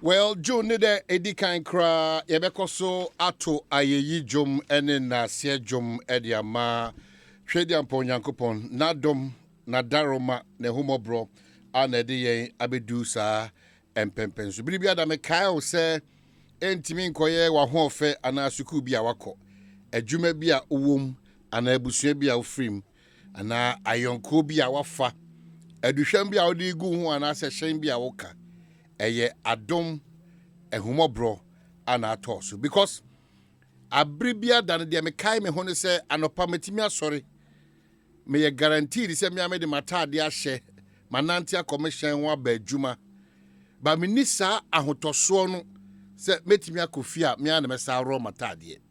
Well, June nede edi kan kra yebeko so ato ayeyi jom ene na se jom edi ama hwedi ampo Nyankopon nadom na daroma ne humobro ana ede yen abedu sa empempen so bibia da me kai o se entimi nkoye wa hofe ana suku bia wako adwuma bia owom ana abusua bia ofrim ana ayonko bia wafa aduhwam bia odi gu ho ana se hyen bia woka eye adom ehumobro ana atoso because abribia dan de me kai me hone se anopa metimi asori me ye guaranteed se me amede matade ahye manante commission wa ba adwuma ba me nisa ahotoso no se metimi akofia me ana me sa ro matade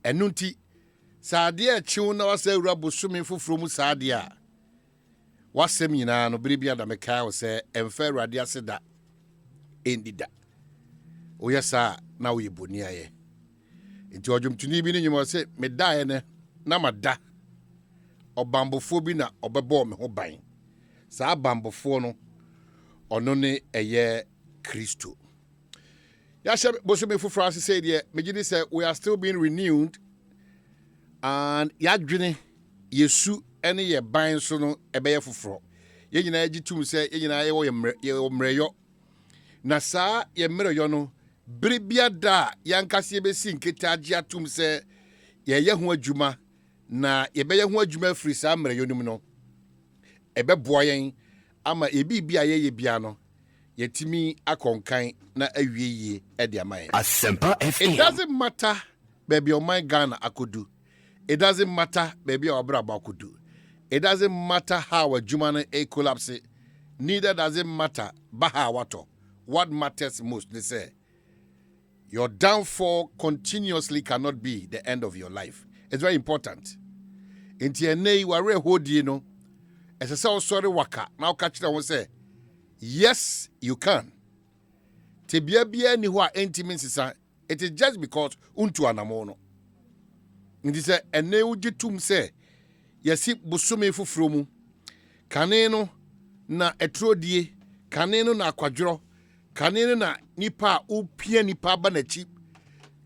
enunti saade a chiwo na wasa awura bosome foforo mu saade a wasem nyina no bribia da me kai o se emfa awurade aseda endida oyesa na we boni aye nti odwumtuni bi ni nyimo se me dae ne na mada obambofo bi na obebo me ho ban saa bambofo no ono ne eye Kristo ya she bosome foforo ase say de me gidi say we are still being renewed and ya dwene yesu ene ye ban so no ebeye foforo ye nyina agitum say ye nyina ye wo ye mreyo na saa ye mreyo no bribia da yankase besi nketa agi atum se ye ho adwuma na ye beye ho adwuma firi saa mreyo nim no ebeboa yen ama ebibia ye bia no yetimi akonkan na awieye e de amaye Asempa FM. It doesn't matter baby o my Ghana akodu. It doesn't matter baby o braba akodu. It doesn't matter how adwuma no e collapse. Neither does it matter baha wato. What matters most, they say, your downfall continuously cannot be the end of your life. It's very important. Inti ene ware hodi no. Ese se sorry waka. Now catch that one say, yes, you can. Te bia bia ni ho a entimin sisa. It is just because untu anamono. Inti se ene ujitum se, yesi busumi fufuro mu. Kane no na etrodie, kane no na akwadworo. Kanene na nipa upia nipa ba na chi.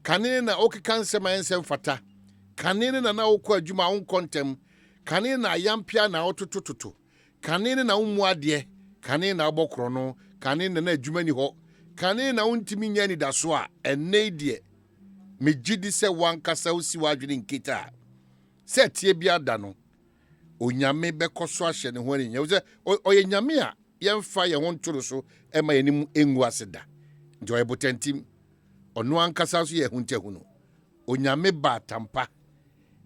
Kanene na okeka nsema ensem fata. Kanene na okọ adwuma on kontem. Kanene na yampia na ototototo. Kanene na umu ade. Kanene na abokro no. Kanene na adwuma ni ho. Kanene na untimi nya ni daso a enne de. Megidi se wankasa usi wadwene nketa. Se tie bia da no. Onyame bekoso ahye ne ho ani. Ye se oye nyame a yemfa ye ho ntoro so ema yenim engu aseda nti oye botantim ono ankasa so ye huntehu no onyame ba tampa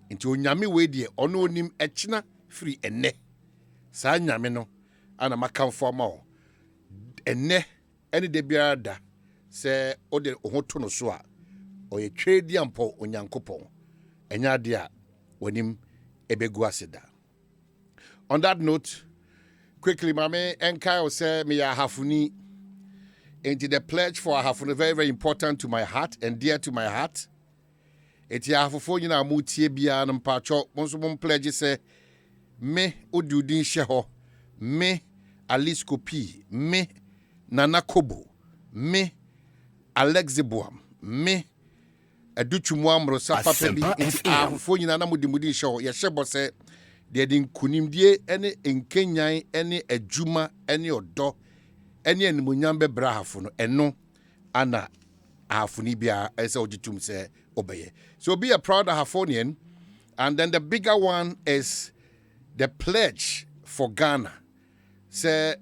nti onyame we de ono onim echina free enne saa nyame no ana makamfo ma o enne ene de biara da se ode ho to no so a oye twedi ampo onyankopon enya de a wonim ebegu aseda. On that note, quickly, Mame, Enkai say me a hafuni. Into the pledge for a hafuni, very, very important to my heart and dear to my heart. Eti a hafuni na mutie bia na mpacho. Monso mon pledge say me odudin sheho, me Alice Kopi, me Nana Kobo, me Alex Zeboam, me Aduchu Mwamro Safa Pebi. Eti a hafuni na mudimudi sheho. Yeshebo say de din kunimdie ene enkenyan ene adwuma ene odo ene animunyam bebra hafo no eno ana hafoni bia ese ogitum se obeye. So be a proud Hafonian. And then the bigger one is the pledge for Ghana. Say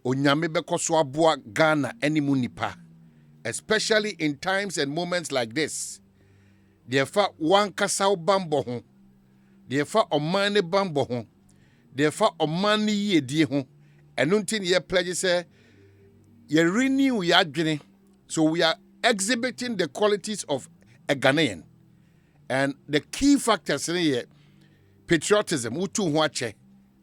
onyame bekoso aboa Ghana animu nipa, especially in times and moments like this. Therefore one kasa bambo ho. Therefore, omani bambo ho. Therefore, omani yedie ho. And until ye pledge say, ye renew ye adwene. So we are exhibiting the qualities of a Ghanaian. And the key factors in here, patriotism, utu huache,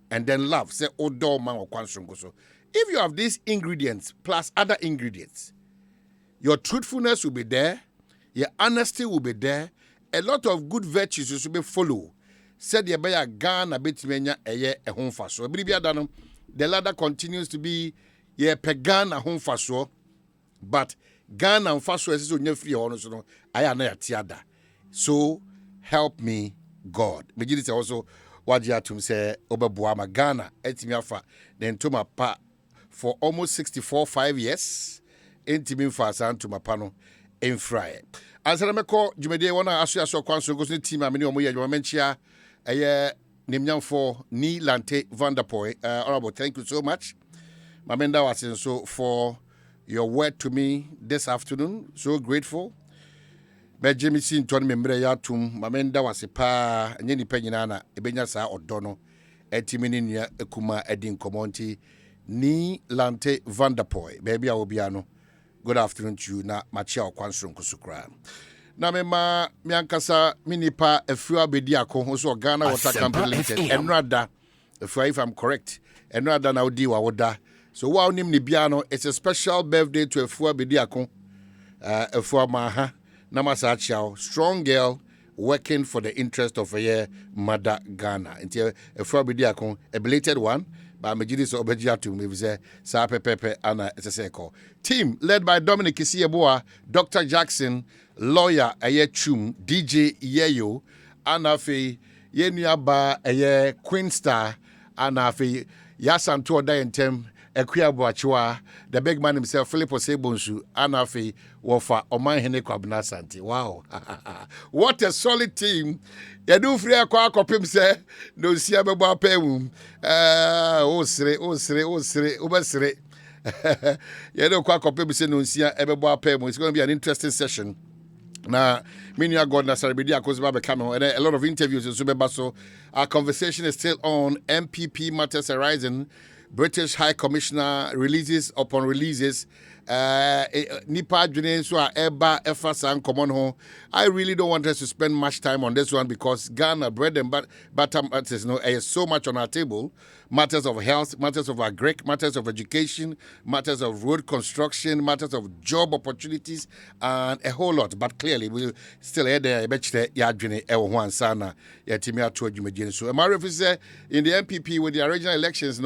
and then love. Say, odo man o kwansongo. So if you have these ingredients plus other ingredients, your truthfulness will be there, your honesty will be there, a lot of good virtues will be follow. Said ye baya Ghana betimenya eye ehonfa so bribia da no the ladder continues to be ye pagana honfa so But Ghana and fast is on free honor so no I am na tiada. So help me God. Me also wajia tum say obebuama Ghana etimi afa then to my pa for almost 5 years intimi fa san to my pano in fry. Answer me call jumede wana aso kwanso go team ameni omo ye menchia eye nimnyam for ni Lante Vanderpoy. Honorable, thank you so much. Mamenda was so for your word to me this afternoon. So grateful. Benjamin sin ton membre ya tum Mamenda was pa nyeni penyina ebenya sa odono etimini nua ekuma edin komonti ni Lante Vanderpoy. Baby obiano. Good afternoon to you na machia okwanso nkusukra. Na mema miankasa minipa efua bediako so Ghana Water Company Limited enrada if I'm correct enrada na odi wa woda so wa onim ni bia no it's a special birthday to efua bediako efua maha na masachiao strong girl working for the interest of a mother Ghana until efua bediako a belated one but Majidi so obejia to me say sa pepepe ana eseseko team led by Dominic Isieboa, Dr. Jackson, lawyer aye chum DJ Yeyo anafe yenuaba aye Queen Star anafe yasanto odayentem ekuaboachwa the big man himself Philip Osebonsu anafe wofa omanhene kwabna santi. Wow. What a solid team. Yadu free akwa akopim se no sia bebo apemu osre obesre yedo kwa kopem se no sia ebebo apemu. It's going to be an interesting session. Now, Minya God Nasarabidi Akozba becoming a lot of interviews in Subebaso. Our conversation is still on MPP matters arising. British High Commissioner releases upon releases. Nipa Junenswa Eba Efasan Common Home. I really don't want us to spend much time on this one because Ghana bread and butter matters, so much on our table. Matters of health, matters of agric, matters of education, matters of road construction, matters of job opportunities, and a whole lot. But clearly, we'll still head there. I bet you Yadjuni Ewan Sana, Yatimia Tuajumajin. So, Marif in the MPP with the original elections,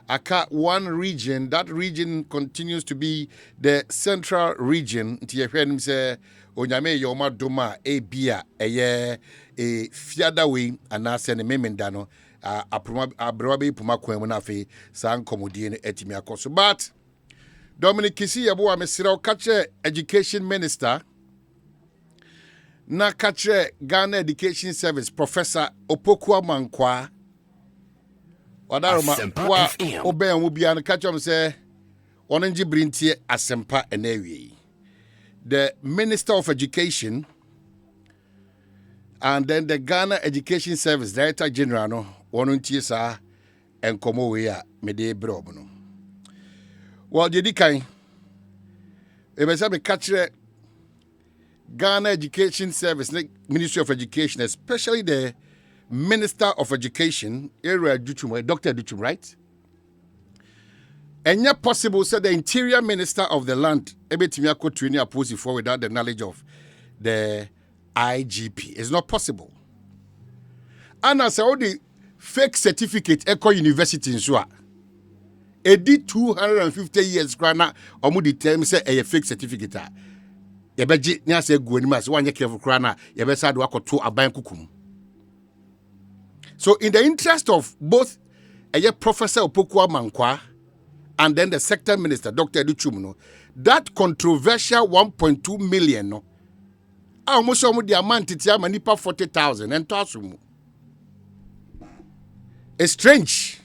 Aka one region, that region continues to be the central region. Tiyehenim se onyame yoma doma e bia eye e fiadawe anase ne memendano abrobe puma kwemu na fe san komodie ne etimi akoso. But Dominic Isieboa amesira kache education minister na kache Ghana Education Service Professor Opoku Amankwa Wadaroma wa obe an obi an catch am say onenji brintie asempa enewi. The Minister of Education and then the Ghana Education Service Director General no wonuntie sa enkomo we a mede brob no. Well dedikan e be say be catch Ghana Education Service Ministry of Education, especially the Minister of Education, Area Duchum, Dr. Duchum, right? And yet possible, said the Interior Minister of the land, Ebetimiako Trini opposed for without the knowledge of the IGP. It's not possible. And as all the fake certificate, Eco University in Sua, it did 250 years, Grana, or Moody tell me say a fake certificate. Yebeji, Nasa Gwenimas, 1 year careful crana, Yebesad Wako to a bankukum. So in the interest of both Professor Opoku Amankwa and then the sector minister, Dr. Duchum, that controversial 1.2 million, almost the amount it's manipa 40,000 and tosumu. It's strange.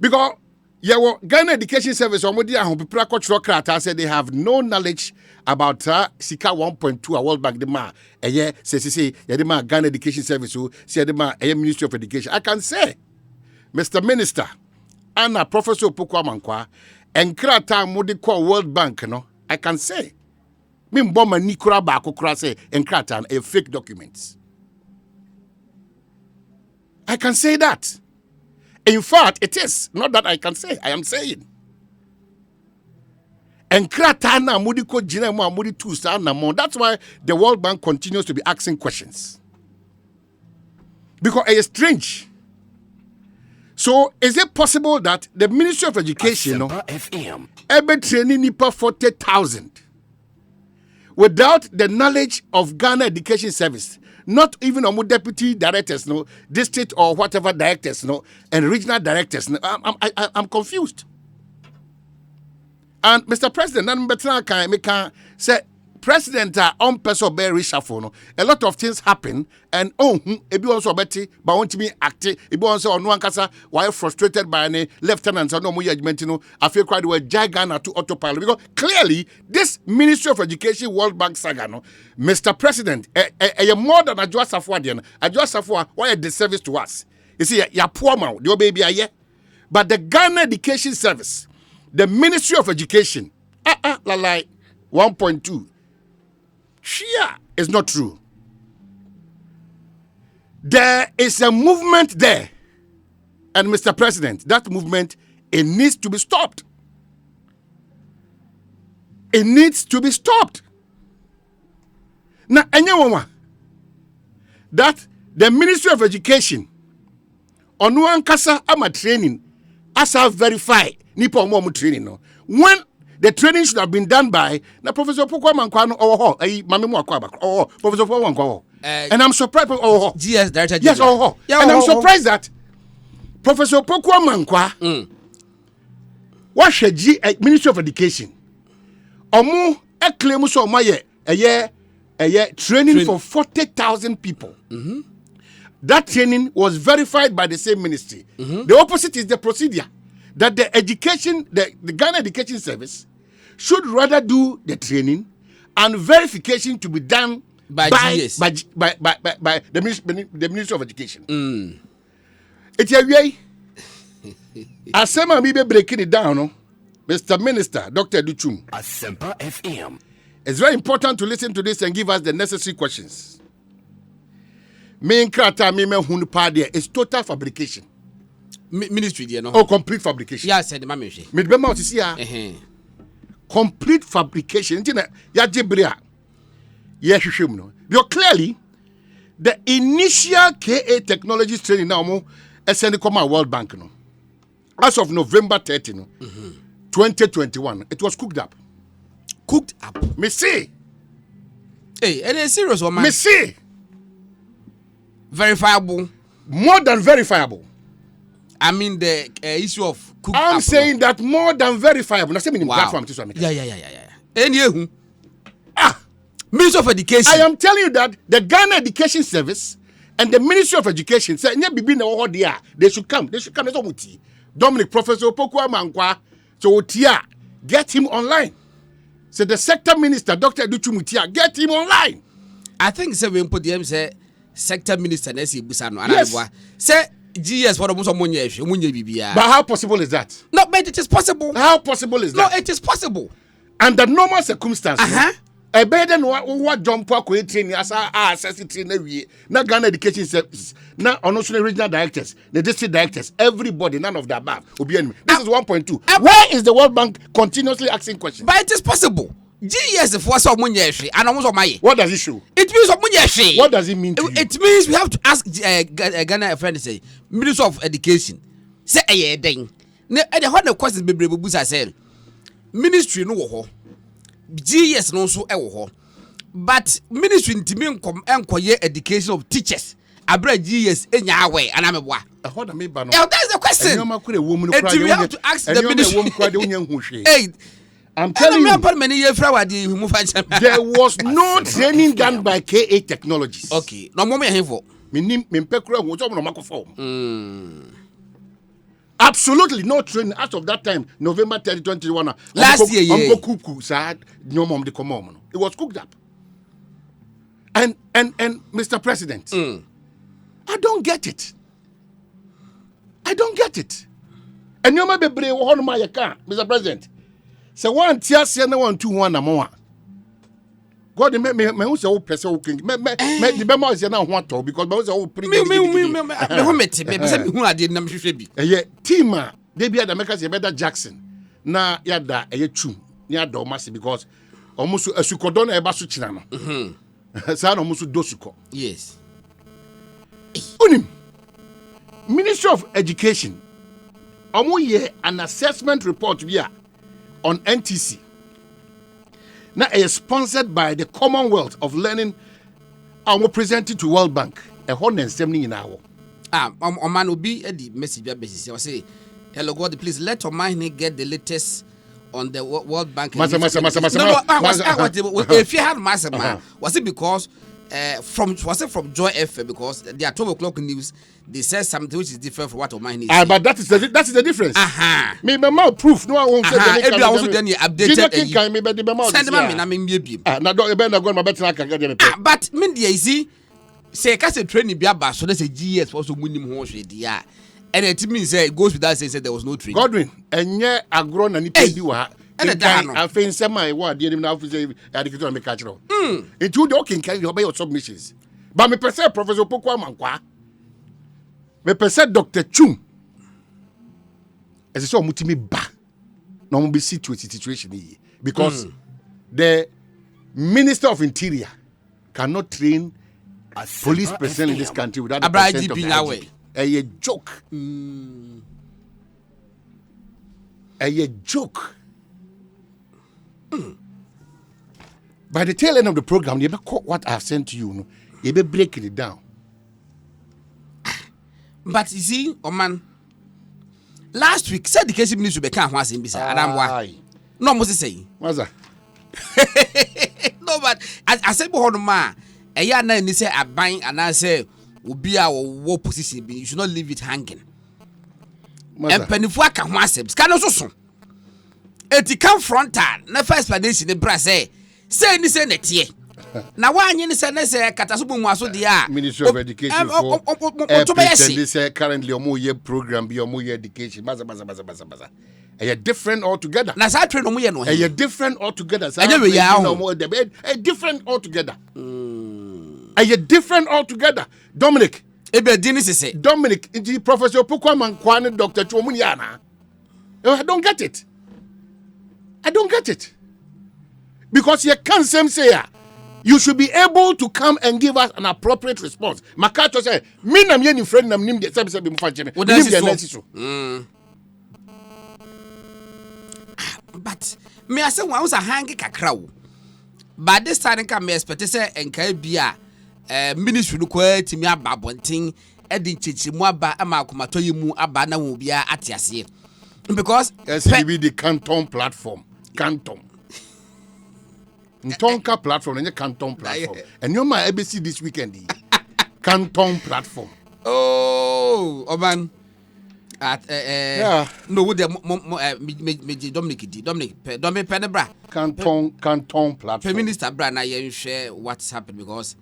Because Ghana Education Service said they have no knowledge about Sika 1.2 a World Bank dema say Ghana Education Service say Ministry of Education. I can say, Mr. Minister, Anna Professor Opoku Amankwa and krata modi call World Bank I can say. Min bomba ni kura ba akokura say and krata a fake documents. I can say that. In fact, it is. Not that I can say. I am saying. And kratana mudiko jinemo mudi tusana mo. That's why the World Bank continues to be asking questions. Because it is strange. So is it possible that the Ministry of Education ever training nipa 40,000 without the knowledge of Ghana Education Service? Not even on deputy directors, no, district or whatever directors, no, and regional directors. No, I'm confused. And Mr. President, I can say President on person bear reshuffle. No, a lot of things happen, and ebi also betty, but want to be active. Ebi also on one kasa why frustrated by any lieutenants or no more judgment. No, I feel quite well Ghana to autopilot because clearly this Ministry of Education World Bank saga, no, Mr. President, more than a Joa Safwa, a Joa Safwa, why a disservice to us? You see, you're poor man, your baby, but the Ghana Education Service, the Ministry of Education, like 1.2. Shia is not true. There is a movement there. And Mr. President, that movement, it needs to be stopped. It needs to be stopped. Now, that the Ministry of Education, on one kasa ama training, as I verify, nipa omo training no. When the training should have been done by na Professor Pokwa Mankwano Professor Pokwa Mankwano. And I'm surprised GS Director. Yes, and I'm surprised that Professor Pokwa Mankwa what should Ministry of Education omo claim so my training for 40,000 people. That training was verified by the same ministry. The opposite is the procedure. That the education, the Ghana Education Service should rather do the training and verification to be done by the Ministry of Education. It's a way. As some be breaking it down, no? Mr. Minister, Dr. Duchum. Asempa FM. It's very important to listen to this and give us the necessary questions. Main krata me hunu pa there is total fabrication. Ministry there no. Oh, complete fabrication. Yeah, said mama she. Me be ma otisi ya. Complete fabrication. Ntina ya jebria. Ya hwehwem no. Because clearly the initial KA technologies training now mo send come out World Bank no. As of November 30 no. 2021 it was cooked up. Cooked up. Me see. Hey, and it's serious one man. Me see. Verifiable. More than verifiable. I mean the issue of cooked I'm up, saying that more than verifiable. Now, say me in platform. Yeah. And you, Ministry of Education. I am telling you that the Ghana Education Service and the Ministry of Education say they should come. They should come. Dominic Professor Pokwa Mankwa. So get him online. So the sector minister, Dr. Duchumutia, get him online. I think say we put them say sector minister Nesi Busano. Yes. Say GS for the Muslim. But how possible is that? No, but it is possible. How possible is that? No, it is possible. Under normal circumstances. A better what jump training as access training na Ghana Education Service, na national regional directors, the district directors, everybody, none of the above. This is 1.2. Why is the World Bank continuously asking questions? But it is possible. GS for some and almost my. What does it show? It means what does it mean to you? It means we have to ask Ghana friend say Minister of Education say a thing. The whole questions be busa say ministry no ho. GS no so ho. But ministry ntimi enkoye education of teachers. Abra GS enya away and I'm a boy. That's the question. We have to ask the ministry. Hey, I'm telling you, there was no training done by KA Technologies. Okay. No more here for. Absolutely no training as of that time, November 30, 2021. Last year, it was cooked up. And Mr. President, I don't get it. And you may be brave on my account, Mr. President. So one tears and one 2 1 more. God me who say person who king. Me the memo is now want to because me who pretty. Me who I did nam hwehwe bi. Team they be the makers better Jackson. Na yada true. Ni ada o masse because almost asukodon e ba so kina no. Sa na almost dosuko. Yes. Unim. Ministry of Education year an assessment report here on NTC. Now is sponsored by the Commonwealth of Learning and presented to World Bank. A hundred seventy in hour. Oman will be the message basis. I say, hello God, please let Oman get the latest on the World Bank. If you had Massa, was it because from Joy FM, because the 12 o'clock news they said something which is different from what Oman is. But that is the difference. Me my proof. No one won't say that. Also then you updated. Send them. I mean, but Mindy, you see. Say, cast a training be about so that's a GS for some winning horse. Yeah, and it means it goes without saying there was no training. Godwin, and yeah, I grown and it you are. And I think some I want the now to say, I make catch up. It would okay, can you obey your submissions? But me per se, Professor Pokwa Mankwa, me per se, Dr. Chum, as I saw Mutimi Ba, no be situation here because the Minister of Interior cannot train police personnel in this country without the consent of the IGP. A joke. A joke. By the tail end of the program, you better call what I've sent to you. You better breaking it down. But you see, man, last week said the case minister be can't want him be said. No, must say. What's that? No, but I said, ma. A year now, they say, I bind and I say, will be our war position. You should not leave it hanging. And Pennyfua can want them. Can also so. It come frontal. The first explanation, the brass say, this and that year. Now, one year, say, Catasubu Maso, the Ministry of Education. They say currently a more year program, be a more year education. Baza. A different altogether. Now, I train no a different altogether. A different altogether. A different altogether. Dominic. Dominic, Professor Pukwaman Kwane, Dr. Chomuniana. I don't get it. Because you can't say you should be able to come and give us an appropriate response. Makato say, me nam yeni friend nam nim de sabi mfanje. But me I say one was a hangi kakra. But this time can me expect say enka bia ministry no kwati me ababonten e di chichimu aba ama akomato yimu aba na wo bia atiase. Because SCB the Canton platform. Canton. Ntonka platform and Canton platform. And you're my ABC this weekend. Canton platform. Oh, Oban. No, would Dominic Penebra Canton platform. Minister Brana, you share what's happened because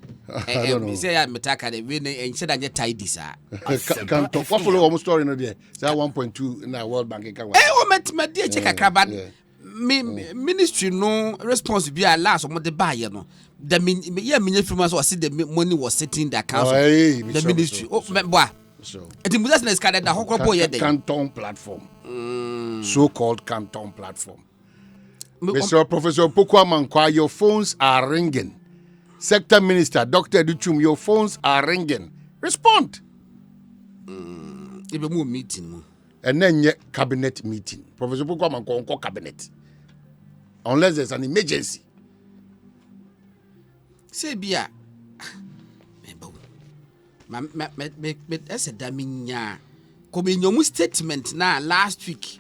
say I'm Metaka the winning and said I get tidy, sir. Canton, what follow almost story in there? 1.2 in our World Bank account. My dear check a crab. Ministry no response be a last of the buyer no. The ministry was see the money was sitting in the account. The ministry. Oh, boy. So it is the Canton platform. So-called Canton platform. Mr. Professor Pokwa, your phones are ringing. Sector Minister Dr. Duchum, your phones are ringing. Respond. Even more meeting. And then cabinet meeting. Professor Pokwa cabinet. Unless there's an emergency. Say Bia. That's a daminya. Come in your statement now last week.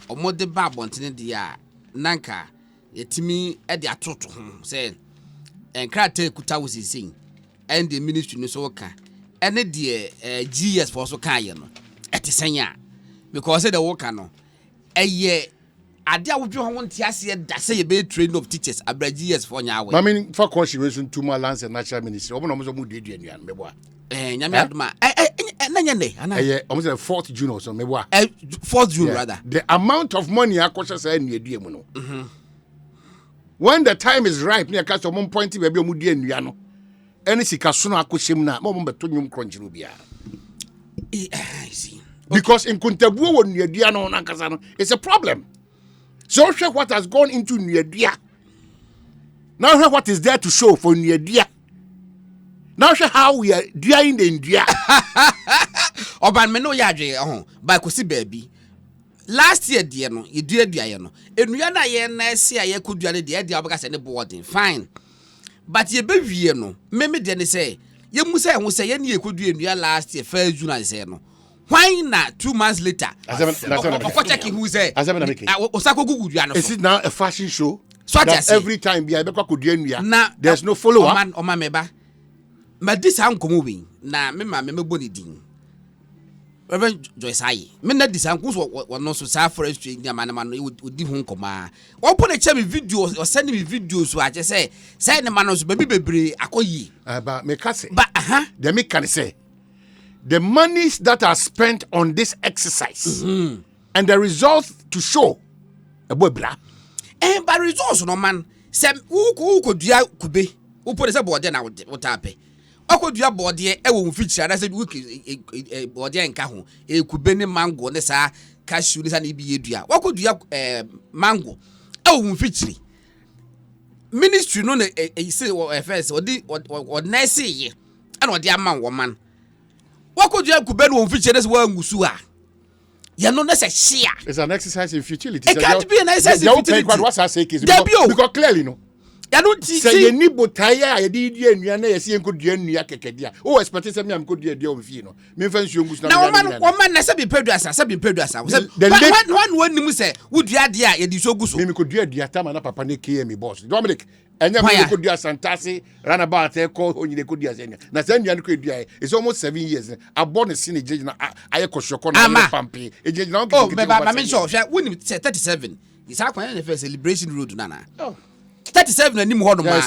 Or more the babontin dia Nanka, yetimi at the atoto saying, and Krate Kuta was saying, and the ministry no so ka, and the GS for so kayan at the sanya because the worker no a year. I doubt you want to say that say a bad train of teachers a GS for now. I mean, for consideration to my lands and natural ministry, almost a mood did you and Meboa. Almost 4th June or so, 4th June rather. The amount of money I could say near Diamono. When the time is ripe, near Castle Point, maybe Mudi and Yano. Any Sikasuna Kushimna, Mom Betunium Cronjubia. I see. Because in Kuntabu near Diano Nankasano, it's a problem. So show what has gone into Niedia. Now show what is there to show for Niedia. Now show how we are doing the India. Oban meno yaje by Kusi baby. last year deɛ no ye dua ye no enua na ye na ese a ye kodua ne deɛ deɛ obaka se ne boarding fine but ye bewie no meme deɛ ne say ye mu say ho say ye ne ye kodua enua last year 1st June say no why na 2 months later of check who say osako gugudua no is it now a fashion show so that every time be abekwa kodua enua there's no follow up o man meba ma this ankomo wi na me ma me boni din Reverend Joyce Aye me na this anko so no so sa forestry nyama na no odi hu nkoma o put a me videos or send me videos so I just say ne man no so baby bebre akoyi but me ka say but the me can say the monies that are spent on this exercise and the results to show a boy bra but results no man say who could dua kube who put a board na what happen akodua board e wo feature na say board e nka ho kube ne mango ne sa cashew ne sa na bi yedua akodua mango e wo feature ministry no na say first odi na say ye ana odi ama wo man akodua kube no wo feature ne say wa ngusu a ye no na say share it's an exercise in futility it can't be an exercise in futility because clearly no ya no ti say ye ni botaya a ye di enua na ye se enko dua enua kekedia o expect say me am ko dua dia o mfie no me fa nsuo ngusu na o man na se bi peduasa one nim say wo dua dia ye di so guso me ko dua dia tama na papa ne KM boss Dominic enya me ko dua santase runabout e ko onyine ko dua senya na say enua ko dua it's almost 7 years abo ne sine jeje na aye ko shoko na pampe ejeje na oh me ba me sure wo nim 37 isa kwan na first celebration road na 37 anim ho no ma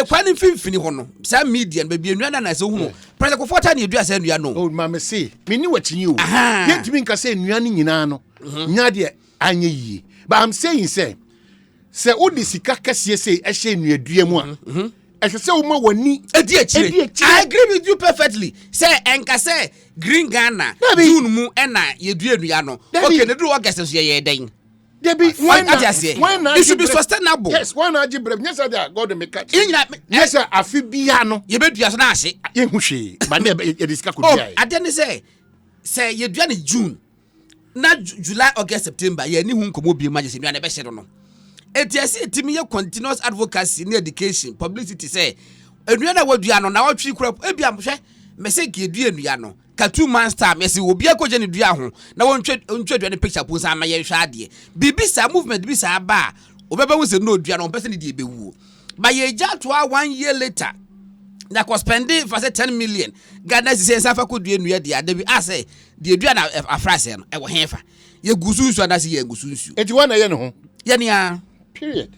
kwani finfini ho no sa media na bia enua na so hu president Kofota na edua sa enua no oh ma me say me ni wachinyi o yetimi nka say enua ni nyina no nya de anye yi but I'm saying say odi sika kase say e hye enua dua mu a say wo ma wani edi akire I agree with you perfectly say enka say green Ghana June mu na yedua enua no okay ne do August so ye den Debbie, why it should be sustainable. Yes, why not? Yes, sir. God make it. Yes, sir. Afibiano. You bet you are not say. You hushi. But never a discuss. Oh, I didn't say you do June, not July, August, September. You ni who come be majesty. You never said no. It is to me continuous advocacy in education, publicity. Say, and you know what you are now. Tree crop. Ebi amshe. Message you do no. Ka 2 months time yesi obi akoje ne dua ho na won twa picture pon sa ma ye hwa ade bibisa movement bisa ba obeba hu se no dua no person de ebewu ba ye ja to 1 year later na ko spend for say 10 million Ghana say sa fa ko dua nua de ade bi say de dua na afrase no e wo hefa ye gusunsu na se ye gusunsu eti wana ye ne ho ye ne a period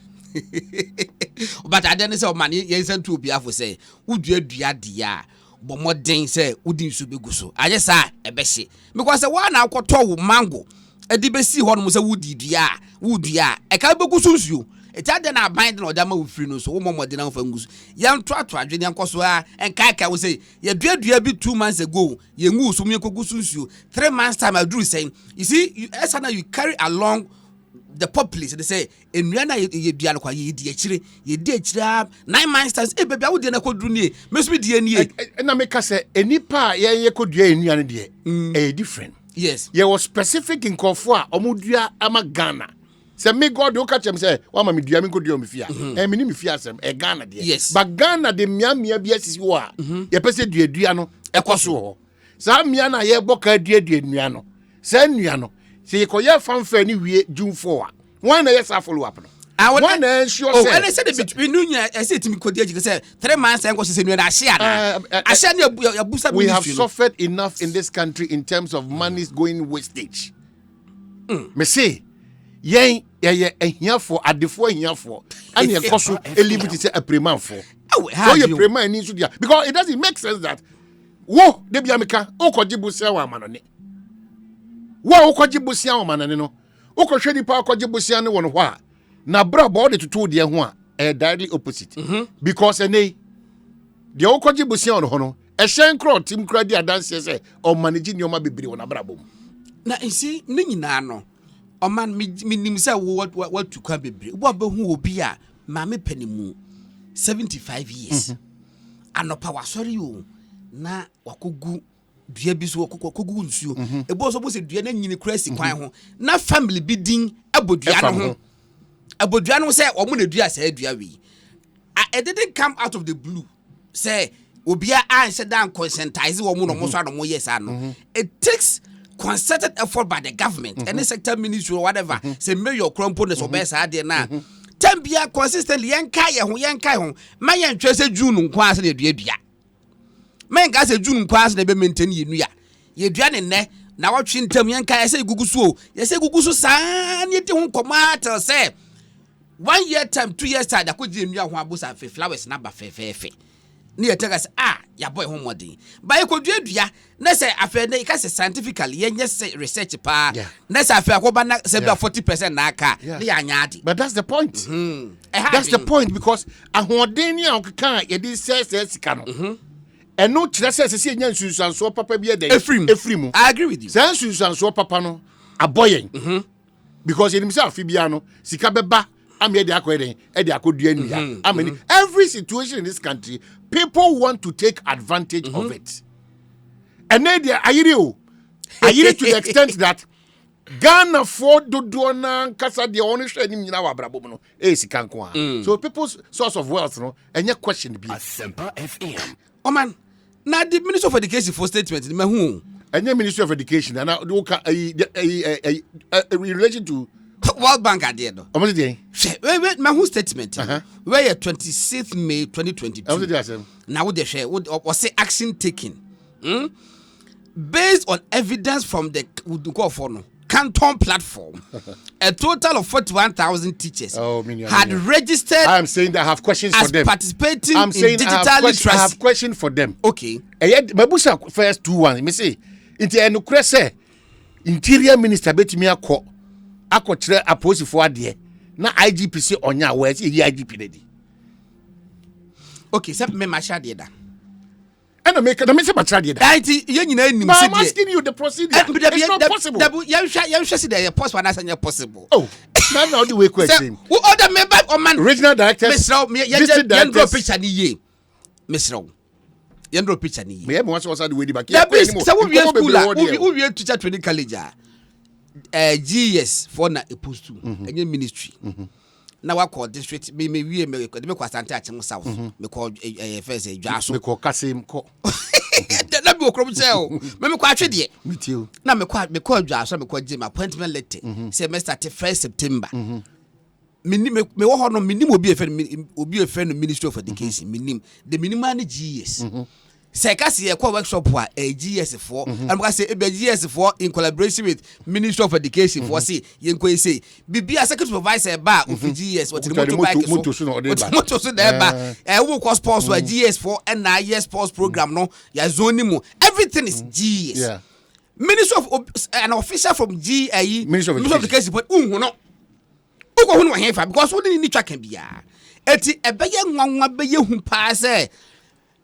but ade ne say o man ye nsantu obi afo say wo dua de a bo modern say udin so beguso aye sa ebehye because one na akoto wo mango edi besi ho no say wudua e ka beguso nsuo eti ade na bind na odama wo free no so wo modern na fa nguso ya ntoato adwene ankoso a enka wo say ye dua bi 2 months ago ye ngu so me koguso nsuo 3 months time I do saying you see you carry along the populace they say enua na ye dua no kwa ye di akire 9 months times baby awu de na koduru nie mesu di anie na make say enipa ye kodua enua no de different yes ye was specific in kofo a omodua ama Ghana say me God o catch him say wa ma me dua me kodua me fia me ni me fia asem Ghana de yes but Ghana de mia bi asisi wo a ye pese dua no ekoso ho sa mia na ye boka dua enua no sa enua no say ko ye fanfa ni wie June 4 one na yes follow up no one na sure say and I said between nunya I said to me ko dey say 3 months and go say nua na ahia na abusa we have suffered enough in this country in terms of monies going wastage me say yen ehia for adefo ehia for and ye koso elibu to say a preman for so you preman ni so dia because it doesn't make sense that wo de bia meka okojibu se wa manone wo okojibu se wa manone no okohwe nipa okojibu se ne won ho a na brabo de tutu de ho a directly opposite because ene de okojibu se on ho no ehyen kro tim kra di adanse se o manage nyoma bebere won brabo na nsi ne nyina no o man minim se what to kwa bebere wo ba hu obi a ma me panimu 75 years anopa wasori o na wakogu dua bi so kogugu nsuo ebo so bo se dua na nyini kura si kwan ho na family bi din abodua no ho abodua no se omo na dua sa dua wi it didn't come out of the blue say obia answer down conscientize wo mo no mo so no mo yes no it takes concerted effort by the government any sector ministry or whatever say mayor krompo ne so be sa de na tambia consistently yenkai ho ma yen twa se June nko ase na dua men ga se June nko ase na be maintain yenu ya ye dua ne ne na watwe ntam yenkai se gugusu ye se gugusu saa ne ti ho komatel say 1 year time 2 years time da ko je nua ho abusa fe flowers na ba fe ni yetaka say ya boy ho modern ba ye ko dua na say afa na ka say scientifically yenye say research pa na say afa ko ba na say 40% na aka na ya nya ade. But that's the point. That's the point because ahoden ni akeka ye di say sika no eno kire say say nya nsusanso papa bi e dey efrimu. I agree with you. Say nsusanso papa no aboyen because ye nimsa afi bia no sika beba every situation in this country, people want to take advantage of it. And then they are to the extent that Ghana for Dodona Casa the only training in our Brabono, so people's source of wealth, no, and your question be Asempa FM. Oh man, now the Minister of Education for statement in my home. And the Ministry of Education, and in relation to World Bank idea no. Wait, my whole statement. Where 26th May 2022. Now they share what say action taken. Based on evidence from the Canton platform, a total of 41,000 teachers had registered. I am saying that I have questions for them. Participating in digital literacy. I have questions for them. Okay. My busa first 2-1. Me say, Interior Minister betimi akọ akọkyerẹ aposifo ade na IGPC onya we say IGP dedi. Okay, say me macha de da. And me say macha de da. Auntie, you nyina nim say. I'm asking you the procedure. It's not possible. You say the possible na say possible. Oh, now the way question. Who other member or man regional directors? Mr. You draw picture ni ye. Mr. You draw picture ni ye. Me want to the way the back. So we school we teacher training college GS for na opposed to any ministry. Now I call district me kwa Sante Achim South. Me call first Jaso. Me call Kasim ko. That be okrom say me kwa twede. Me too. Na me call Jaso me call Jim appointment letter. Say me start 1st September. Me wo ho no minim obi efe no Ministry of Education minim the minimum GS. Say kasi ye kwa workshop wa GS for and we say GS for in collaboration with Ministry of Education for say yen ko say bibia secretary supervisor ba of GS what the motorbike so there ba we call sports wa GS for NIS sports program no ya zone mu everything is GS. Ministry of an official from Ministry of Education but no uko hu no hefa because we need twa kan bia eti ebeye nwanwa beye hu pa say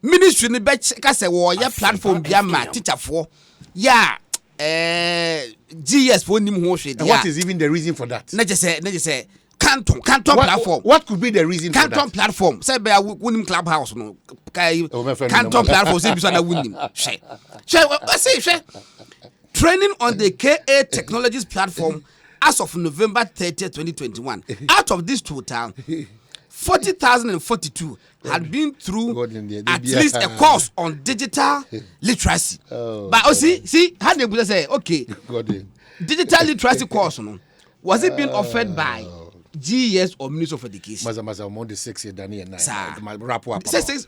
ministry ni be ka say wo ya platform bia ma teacher for ya GS for nim ho hwe dia. What is even the reason for that? Na just say Canton platform. What could be the reason for that? Canton platform. Say be wunim clubhouse no. Canton platform say bi so na wunim. She training on the KA Technologies platform as of November 30th, 2021. Out of this total, 40,042 had been through at least a course on digital literacy. But see, how they would say, okay, digital literacy course, no, was it being offered by GES or Ministry of Education? I'm on the 6th Danny and 9.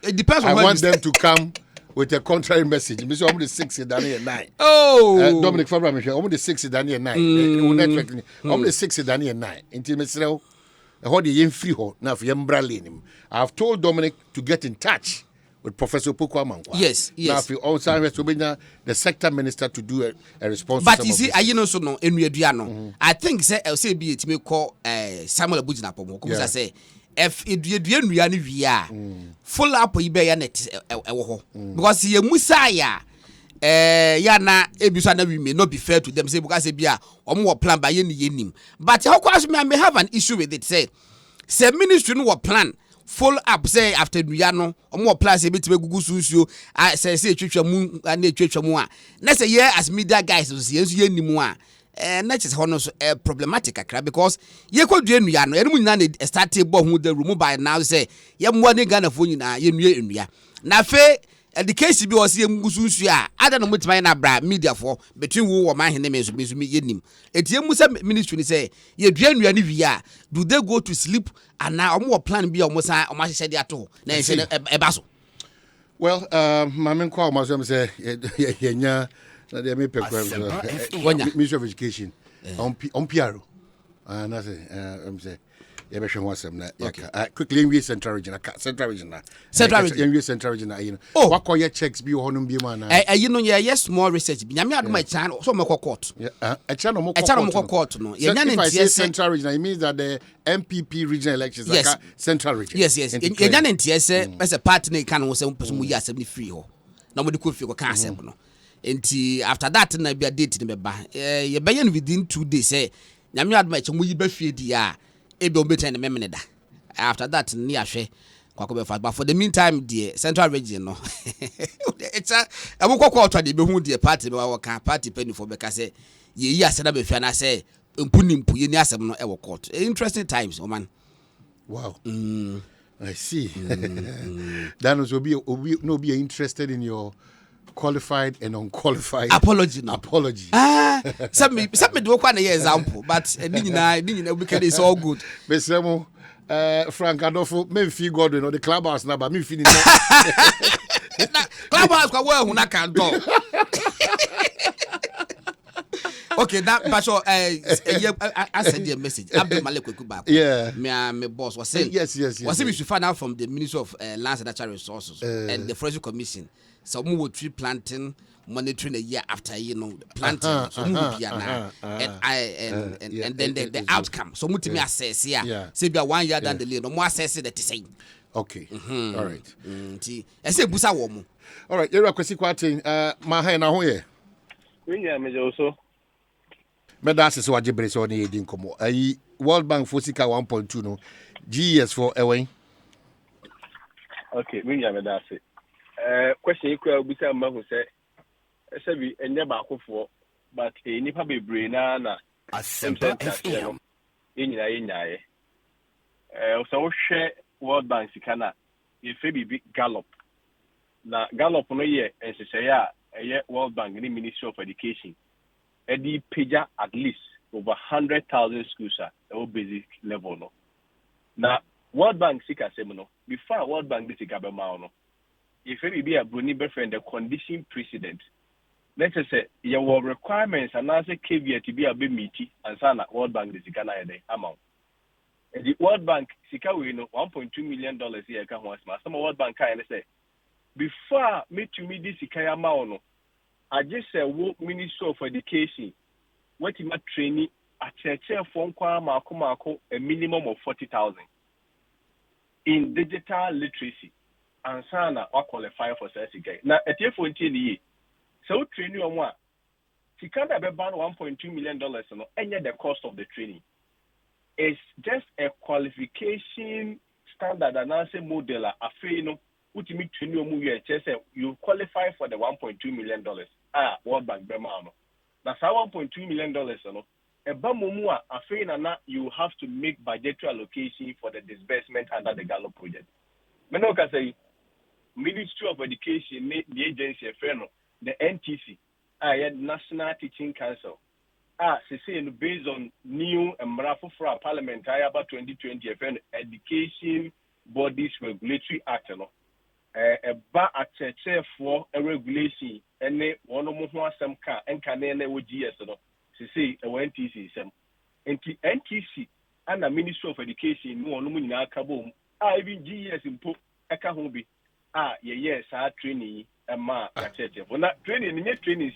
It depends on I want them to come with a contrary message. I'm the 6th Danny and 9. Oh, Dominic Fabra, I'm the 6th Danny and 9. I'm the 6th Danny and 9. Until Mr. Free now I have told Dominic to get in touch with Professor Pukwa. Yes. Now if you also have the sector minister to do a response. But you see, I so no in I think say LCB it may call Samuel Abujina Pomo. Because I say if you full up ibe net because ye musaya ya na ebisa na we may not be fair to them say because bia omo plan by ye nim but how course me have an issue with it say ministry no plan follow up say after Nuyano or more plus a bit to Google Susio, I say Churchamu and Churchamua. Next a year as media guys was yes, ye anymore. And that is honors problematic because ye could do Nuyano, and we started bomb with the room by now say, Yam one Ghana for you now, you now fair. The case be was here Mususia. I don't know which my bra media for between who or my name is me yenim. It Musa ministry say ye dream you via. Do they go to sleep and now more plan be almost on my said at all. Then say a basso. Well, my main call must say yeah, they may pay Ministry of Education on Piaro. And I say yeah, be sure some that. Quickly, we Central Region, Central Region, Central Region. Oh, what call your checks be honum be man? You know, yes, more research. Yami had my channel, so more court. A channel more court. No, if I say Central Region, it means that the MPP regional elections are Central Region. Yes. You done in TSA as a partner can also person we are 73 ho. Nobody could figure cancer. No, and after that, na be a date in the bar. You buy within 2 days. Say, Yami had my chum, we be feed ya. After that, near share, but for the meantime, dear Central Region, no, it's a book quarter the Behun, dear party, our party penny for because ye, yes, and I say, Punim Puyasam no ever court. Interesting times, oh man. Wow, I see. Danos will be interested in your qualified and unqualified apology. Some do one example, but because it's all good. Besemo Frank Adolfo, me feel God in the clubhouse now, but me feeling clubhouse who can go. Okay, that but I sent you a message. Abdul Malik Kuba. Yeah. My boss was saying yes. Was we should find out from the Ministry of Lands and Natural Resources and the Forestry Commission. So we will tree planting, monitoring a year after planting. So we will be and then the outcome. So we will assess here. Say be 1 year down the lane. No more assess it the same. Okay. All right. I say busa womu. All right. You're a question. My hand now here. Yeah, me also. Medasi so ajibre so ni edin komo. World Bank for sika 1.2 no. GES for Ewen. Okay, me medasi. Question equal busa ma who say bi enye ba akofo but nipa bebre na asempa yenyaye. So wo hwe World Bank sika na ye fe bi Gallop. Na Gallop no ye ensese a World Bank ni Ministry of Education. Edi pija at least over 100,000 schools at basic level no. Now World Bank sika sem no before World Bank this sika be ma no. If it be a Bruni befriend the condition precedent. Let's say your requirements and as a caveat to be a bit meaty and sana World Bank this sika na amount. And the World Bank sika we no $1.2 million here can once ma. Some World Bank can say before me to me this sika amount no. I just said, Ministry of Education, what you might training at a phone call, a minimum of 40,000 in digital literacy, and sana or qualify for certificate. Now, at your 14 years, so training on what? She can't have about $1.2 million, and yet the cost of the training is just a qualification standard and answer model. Ultimate training you qualify for the $1.2 million. World Bank Bemano. That's $1.2 million. You have to make budgetary allocation for the disbursement under the Gallup project. Menoka say Ministry of Education, the agency, the NTC, National Teaching Council. Based on new Mrafu for our Parliament, about 2020 Education Bodies Regulatory Act. A ba a for a regulation and one of some car and can GS no say a NTC sem NTC and the Ministry of Education no one in our kabum even GS in po eka hobi yes our training and ma for that training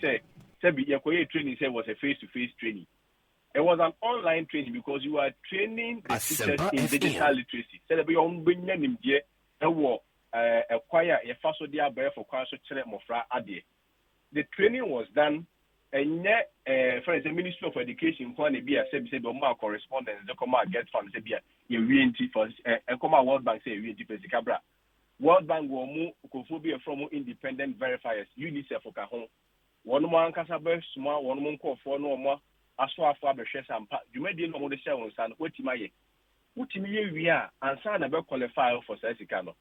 say be your training say was a face-to-face training. It was an online training because you are training the teachers in digital literacy. Say be on binyanim je acquire a faso dia bear for kwaso chere mofra ade. The training was done and for the Ministry of Education when be a correspondence the come get from ye WNT for come World Bank say WNT for Sikabra. World Bank will move cophobia from independent verifiers, UNICEF for Kahon. One more Casabe, small, one more call for no more, as far as Faber shares and you may deal with the show on San Otimaye. Utimi we are, and San about qualify for Sessicano.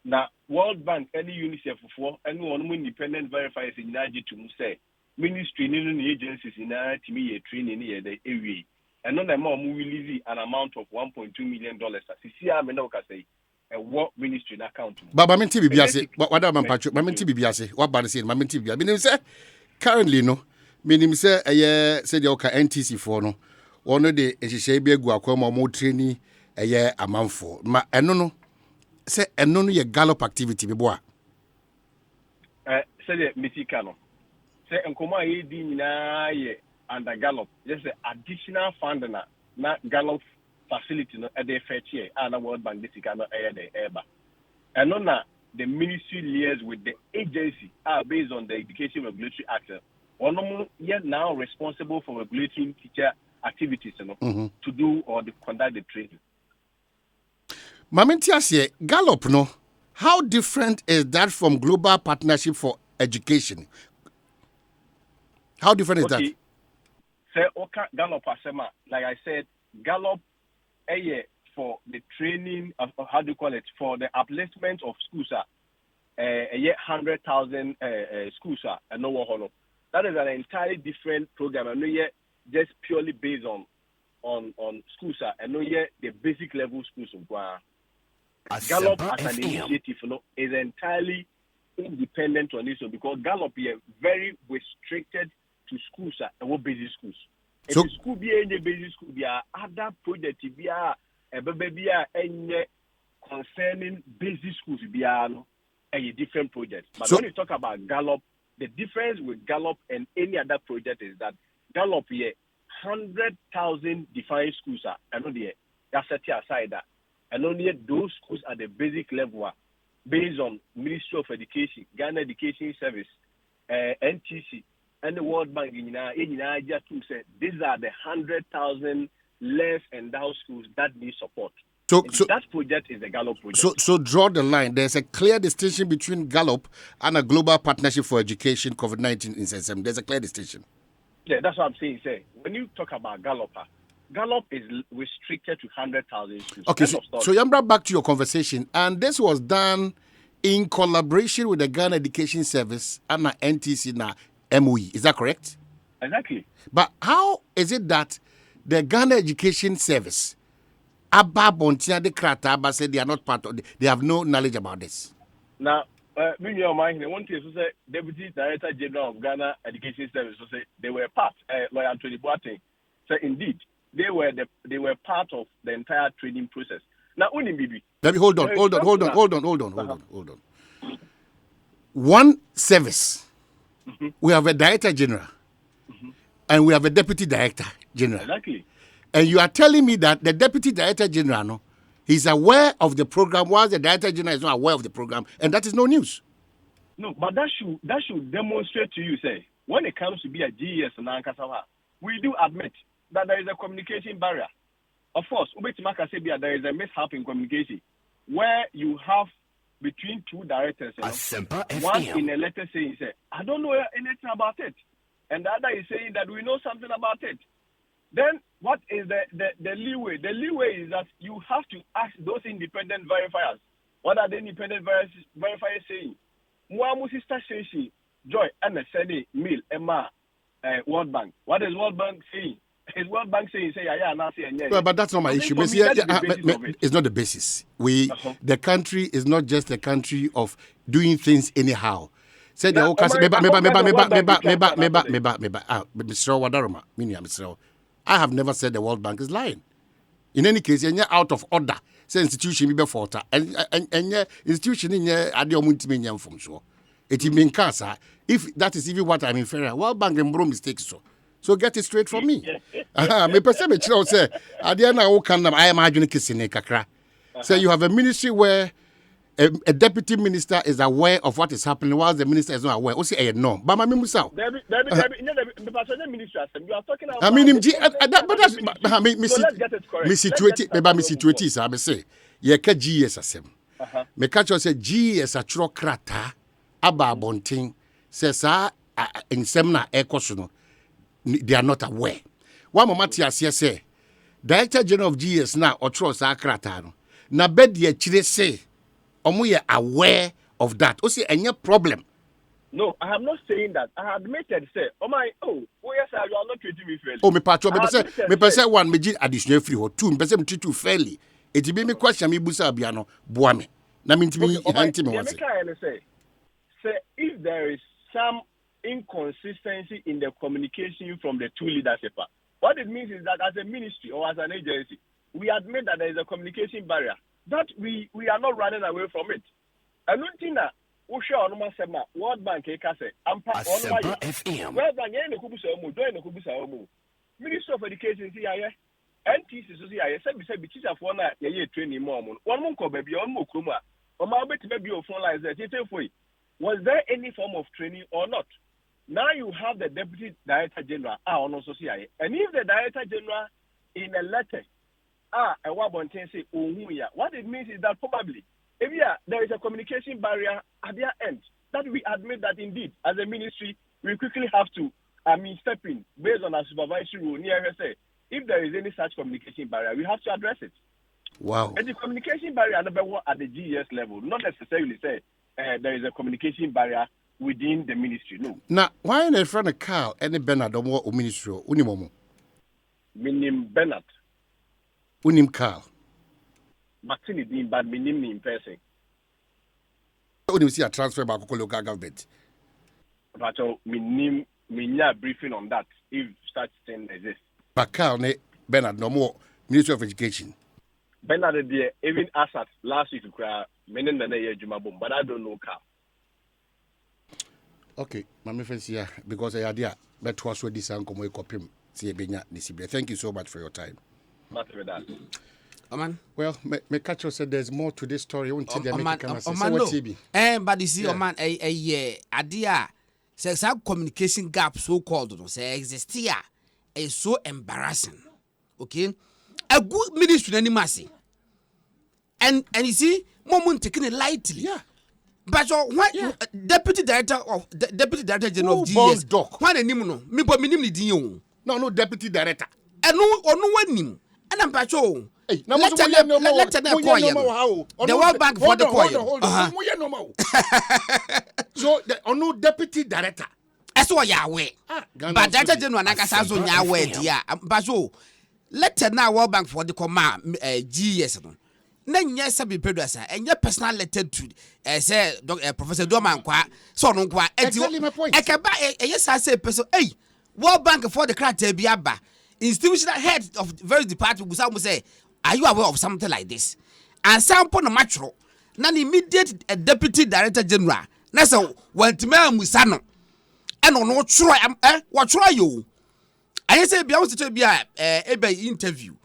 Now, World Bank, any UNICEF for any one independent verifiers in Nigeria to say, ministry in agencies in Nigeria training near the area. And on the more we release an amount of $1.2 million. CCR Menoka say, a work ministry in account. But Maminti Bibiase, what am I Maminti Bibiase, what Ban say, Maminti Bibiase. Meaning, say, currently, no, meaning, say, a year, say, the Oka NTC for no, one of the Shabia Guacoma more training a year a month for. Ma, and no, say, and no, your gallop activity, Biboa. Say, the Mitikano. Say, and come on, under Gallop, just the additional fund na Gallop facility no at the fair chair and a World Bank this cannot air the airba. And on the ministry liaise with the agency are based on the Education Regulatory Act. One yet now responsible for regulating teacher activities to do or to conduct the training. Mamintiasie, Gallop no, how different is that from Global Partnership for Education? How different is that? Say Oka Gallop Asema, like I said, Gallop for the training of how do you call it, for the upliftment of schools, 100,000 schools and no one. That is an entirely different program, and no yet just purely based on schools and no yet the basic level schools of Gallop as an initiative is entirely independent on this one because Gallop is very restricted to schools and what basic schools. So, school be any basic school be other project be concerning basic schools be a different project. But when you talk about Gallop, the difference with Gallop and any other project is that Gallop here 100,000 defined schools and only that's set aside that and only those schools at the basic level based on Ministry of Education, Ghana Education Service, NTC. And the World Bank in Nigeria too said these are the 100,000 less endowed schools that need support. So that project is the Gallop project. So draw the line. There's a clear distinction between Gallop and a Global Partnership for Education COVID-19 in SSM. There's a clear distinction. Yeah, that's what I'm saying. Say when you talk about Gallop is restricted to 100,000 schools. Okay, so Yambra, back to your conversation, and this was done in collaboration with the Ghana Education Service and NTC now. MOE, is that correct? Exactly. But how is it that the Ghana Education Service, Abba Bontia de Krata, said they are not part of they have no knowledge about this? Now, in your mind, one thing to say, Deputy Director General of Ghana Education Service, so say they were part, Lawyer Anthony Boateng. So indeed, they were part of the entire training process. Now, only Bibi. Let me hold on. One service. Mm-hmm. We have a Director General and we have a Deputy Director General. Exactly. And you are telling me that the Deputy Director General, no, he's aware of the program, whilst the Director General is not aware of the program, and that is no news. No, but that should demonstrate to you, say, when it comes to be a GES and Ankasawa, we do admit that there is a communication barrier. Of course, there is a mishap in communication where you have between two directors, one in a letter saying, I don't know anything about it. And the other is saying that we know something about it. Then what is the leeway? The leeway is that you have to ask those independent verifiers. What are the independent verifiers saying? Muamu sister says Joy, MSNA, Mill, Emma, World Bank. What is World Bank saying? Is World Bank saying, well, but that's not my issue. It's not the basis. The country is not just a country of doing things anyhow. Say the whole country. I have never said the World Bank is lying. In any case, you're out of order. Say institution be before and institution in your adiomunti from so. It means cancer. If that is even what I'm inferring, World Bank and bro mistakes so get it straight from me. Me person me chiro say, Adiana o can I imagine kissing kakra. So you have a ministry where a deputy minister is aware of what is happening while the minister is not aware. O say no. But my minister. Debbie, minister, you are talking about. I mean, but that's so let's get it correct. Me situate, baby, me situate is I say. Ye ka GS asem. Me catch you say GS a tro krata aba abonten say sa nsem na ekoso no they are not aware. One moment you say Director General of GS now or tro sa krata no. Na bed ye chire say omo ye aware of that. O say any problem. No, I am not saying that. I admitted, say, yes, sir, you are not treating me fairly. Oh, me patro, me person one, me jid additional free or two, me person treat you fairly. It be me question me busa biano, boame. Na me me hanti me once. Say, if there is some inconsistency in the communication from the two leadership, what it means is that as a ministry or as an agency, we admit that there is a communication barrier. That we are not running away from it. I don't think that World Bank Asempa FM. World Bank Ministry of Education NTC so say teacher for na ye training more one month baby on mo kroma o ma bet baby o phone line say was there any form of training or not? Now you have the Deputy Director General also CIA, and if the Director General in a letter say what it means is that probably if there is a communication barrier at their end, that we admit that indeed, as a ministry, we quickly have to, step in based on our supervisory rule. Say, if there is any such communication barrier, we have to address it. Wow. And the communication barrier number one at the GS level, not necessarily say there is a communication barrier within the ministry. No. Now, why in front of Carl any Bernard or ministry unimomo? Minim Bernard. Unim Carl. Martini Dean, but minim in person. When you see a transfer by local government. But minya briefing on that if such thing exists. But Carl ne Bernard no more Ministry of Education. Bernard there even asked us last week to cry meaning the year Jumabum, but I don't know Carl. Okay, my friends here because I had there, but was with this uncle my copy. Thank you so much for your time. Not with that. Well, me catch you said there's more to this story. But you see, idea says our communication gap so called no say exist here is so embarrassing. Okay, a good ministry any mercy. And you see, moment taking it lightly. Yeah. But Deputy Director General of GS. Why the name no? Me but me name ni dinyo. No Deputy Director. And no one name. And I'm patrol. The World Bank for the coin. So the deputy director. That's what Yahweh. But Director General Nakasazo Yahweh, dear. Bajo, let now World Bank for the command GS. Then yes, I be producer and your personal letter to say Professor Doman Qua, so no qua. Exactly my point. I can buy yes, I say person. Hey, World Bank for the crack Biaba. Institutional head of various departments will say, are you aware of something like this? And some point of matro, nan immediate Deputy Director General. That's a one to me Musano. And on what try what try you? I say be to be a interview.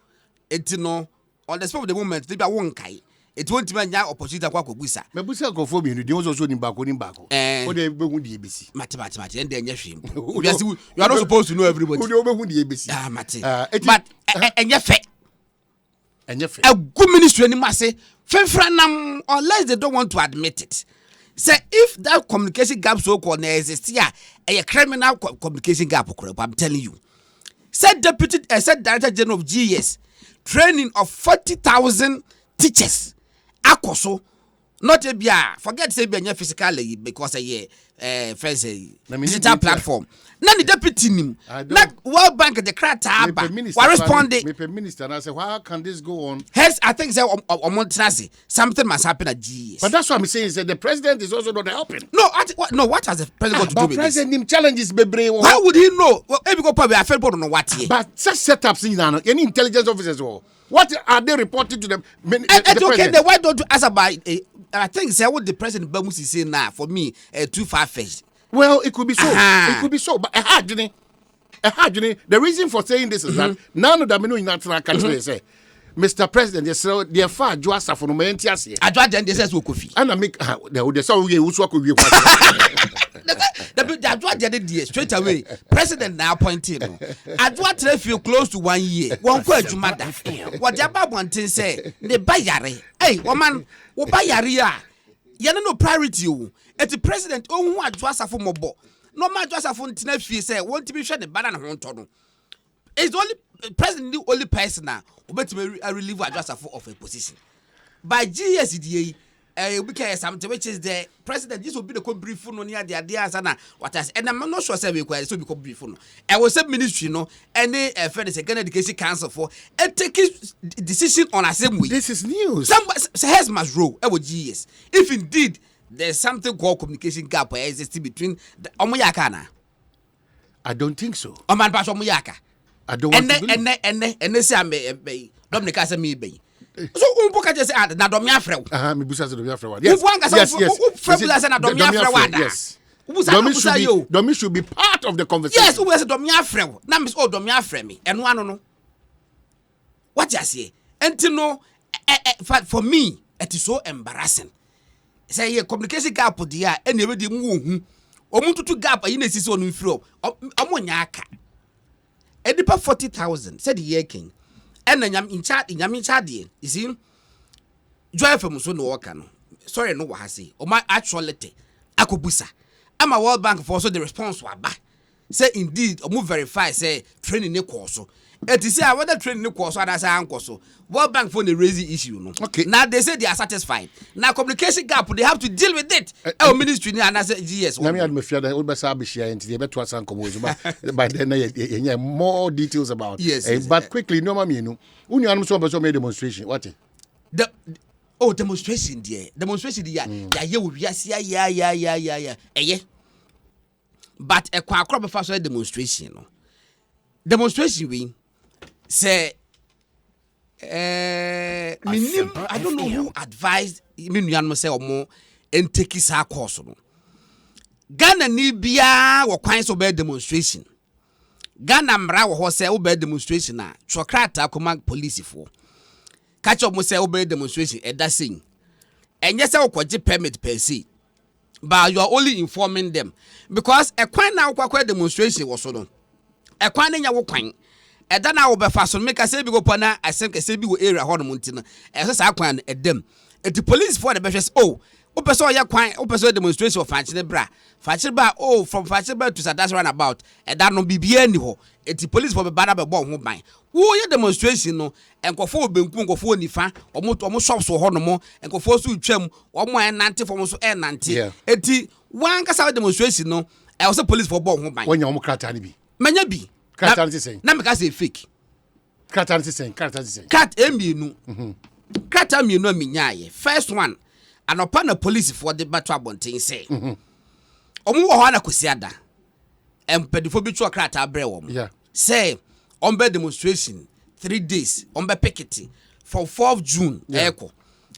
It no on the spot of the moment they be one kai. It won't be an opportunity to busa. Me busa go for me. You also in back. What they be the ABC. Mathematics and then you are not supposed to know everybody. Who the ABC? Ah, Mati. But and your fair. And your a good ministry anymore say Fefranam unless they don't want to admit it. Say if that communication gap so called exists here, a criminal communication gap, I'm telling you. Said Director General of GS, training of 40,000 teachers. Akoso, not a bia. Forget say be physically because a first digital platform. None the deputy nim. Not World Bank the crata. What responding? Minister, and I say, how can this go on? Hence, I think something must happen at GS. But that's what I'm saying. Say the president is also not helping. What has the president got to do with this? President him challenges Bebre. How would he know? Well, maybe go probably I felt don't know what here. But such setups in any intelligence officers or what are they reporting to them? Okay, then why don't you ask about I think say what the president Bamus is saying now for me too far-fetched. Well, it could be so. It could be so. But the reason for saying this is that none of them know in natural country say Mr. President, yes, sir, dear far, Joasa for no mentias. I draw the says Kofi. And I make the so we also could be. The straight away. President now appointed. I draw to feel close to 1 year. One question, madam. What the about one thing say? The bayari. Hey, woman, what bayaria? Yana no priority you. It's the president who want Joasa for mobo. No man Joasa for Tinefie say, want to be shut the banana home. It's only president the only person now who bet me a relieve Joasa for of a position. By GSDA. Because something which is the president, this will be the brief no near the ideas and what has, and I'm not sure say we require so be brief no. I was a ministry no any friend is a Ghana Education Council for and take decision on a same way. This is news. Somebody has must row. GS. If indeed there's something called communication gap or existing between the Omoyakana. I don't think so. Oman Pass Omoyaka. I don't want to believe. And they say I'm Dominic as a me be. So umpoka just add na domia frɛ. Me busa se domia frɛ wa. Yes. Domi should be part of the conversation. Yes, we say domia frɛ. Na miss oh domia frɛ me. Eno ano no. What you say? Enti no for me it is so embarrassing. Say here communication gap dia ene we di mu ohun. Omuntutu gap ayi na sisi onu mfiri omo nya aka. Edipa 40,000 said the year king. And then in chat, you see, drive from so no work. Sorry, no, what I say. Or my actuality, Akobusa. I'm a World Bank for also the response was back. Say indeed, or move verify, say training the course. It is say whether training the course or as I uncle so. World Bank for the raising issue. No, okay. Now they say they are satisfied. Now communication gap, they have to deal with it. Our ministry and I say yes. Let me add my fear that Ulbasa be sharing the better to but then more details about yes. But quickly, no, mammy, no. Only I'm so made demonstration. What? Demonstration, dear. Demonstration, dear. Yeah. But a crop of first demonstration. Demonstration, we say. I don't know who advised me say or more and take his course. Ghana ni bia or kinds of demonstration. Ghana mra wo say obey demonstration na chokrata command police for. Catch up mo say obey demonstration e da sing. Enye say okoje permit per se. But you are only informing them because a kwan na kwakwa demonstration was so no. E kwan na nya wo kwan. Eda na wo be fa so make say bi go pona asem ke say bi wo area ho no munti no e so sa kwan edem the police for the be oh o person o ya kwan o person demonstration of fanchine bra oh from fanchine bra to sadas run about eda no bibia ni ho the police for be bada be bo ho ban wo ye demonstration no enkofo obenku enkofo onifa omo shops ho no mo enkofo so twam omo enante for mo so enante eti wan kasa demonstration no e was police for bo ho ban wonya omo krata ni bi manya bi na me ka say fake krata saying cat emienu krata mienu aminyaye first one anopa na police for the battle abonten say omo wo ho na kosiada empedifo bi twa krata bre wo say on be demonstration 3 days on be picketing for 4th June eko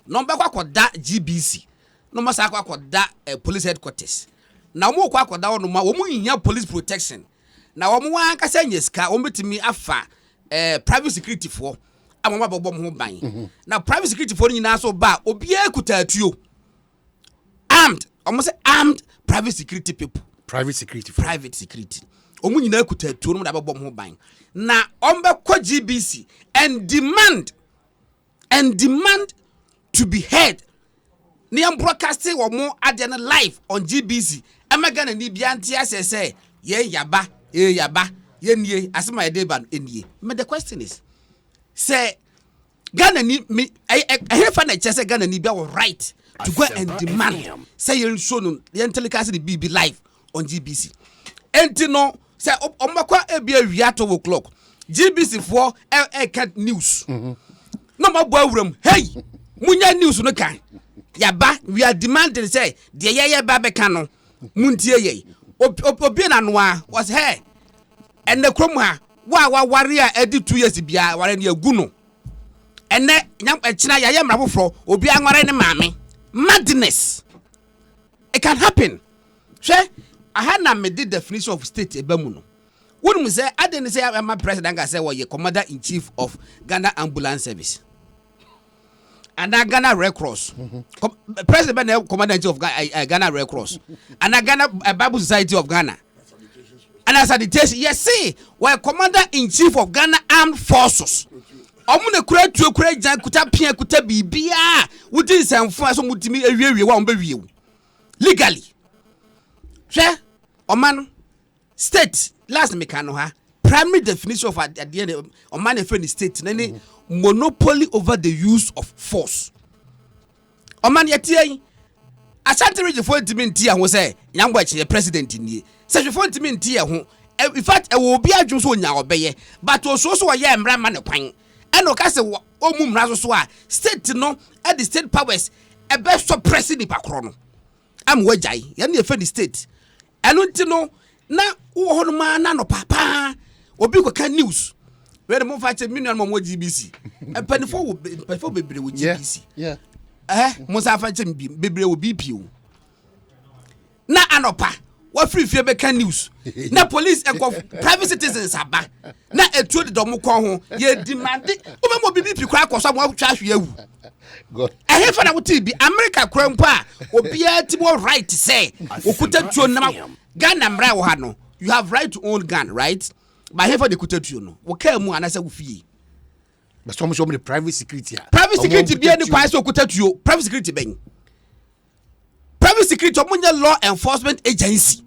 no be kwakoda GBC no ma sa kwakoda police headquarters na omo kwakoda wo no ma omo yinya police protection na omo wan kasa nyeska omo betimi afa private security for amama bobom ho ban na private security for nyina so ba obi ekuta atuo armed omo say armed private security people private security omo nyina ekuta atuo no da bobom ho ban na ombe ko GBC and demand to be heard ni am broadcasting omo adena live on GBC amaga na ni bia ntia say ye yaba ye asema ye deba enie. But the question is, say Ghana ni me I na chese Ghana ni be right to go and demand say you show no the telecast the BB live on GBC. Enti no say omakwa e bia wia 12 o'clock GBC for cat news. No ma bo awuram hey munya news no kan yaba we are demanding say the ye ba be kan no muntie ye obi na noa was hey and the krom ha wa warrior edi 2 years bia ware ne agu no ene nyam echina ya mrafofro obi anware ne maame madness it can happen she I had na me the definition of state ebamu no wonu say aden say my president ga say we commander in chief of Ghana Ambulance Service and Ghana Red Cross. President Commander of Ghana Red Cross. And Ghana Bible Society of Ghana. And as sanitation, yes, see, we're Commander in Chief of Ghana Armed Forces. Omune kura tuo kura jan kuta pia kuta bibia wudi sanfo aso mutimi awiewie wa ombawie legally hwe oman state last mekano ha primary definition of the oman friend state na monopoly over the use of force oman yetie asante region for intimate ho say nyambo achi president ni say for intimate ho in fact e wo bi adwo so nya obeye but oso so ye mra ma ne kwan eno ka se omu mra so a state no at the state powers e be suppress ni pakro no am wajai ye na efe the state eno nti no na wo ho no ma na no papa obi ko kan news we mo fa che million mo GBC e panifo wo bebre wo GBC mo sa fa che bebre wo BP na anopa wa free fie be kan news na police and private citizens aba na etuo de dom ko ho ye demand o me mo BP kwa akoso mo twa hwe awu god eh fa na wo TB America kura mpa obi a ti mo right say okuta tuo na Ghana mra wo ha no you have right to own gun right but here for the okuta tuo no wo ka mu anasa wo fie but some show me the private security be any kwa so okuta tuo private security ben private security omunya law enforcement agency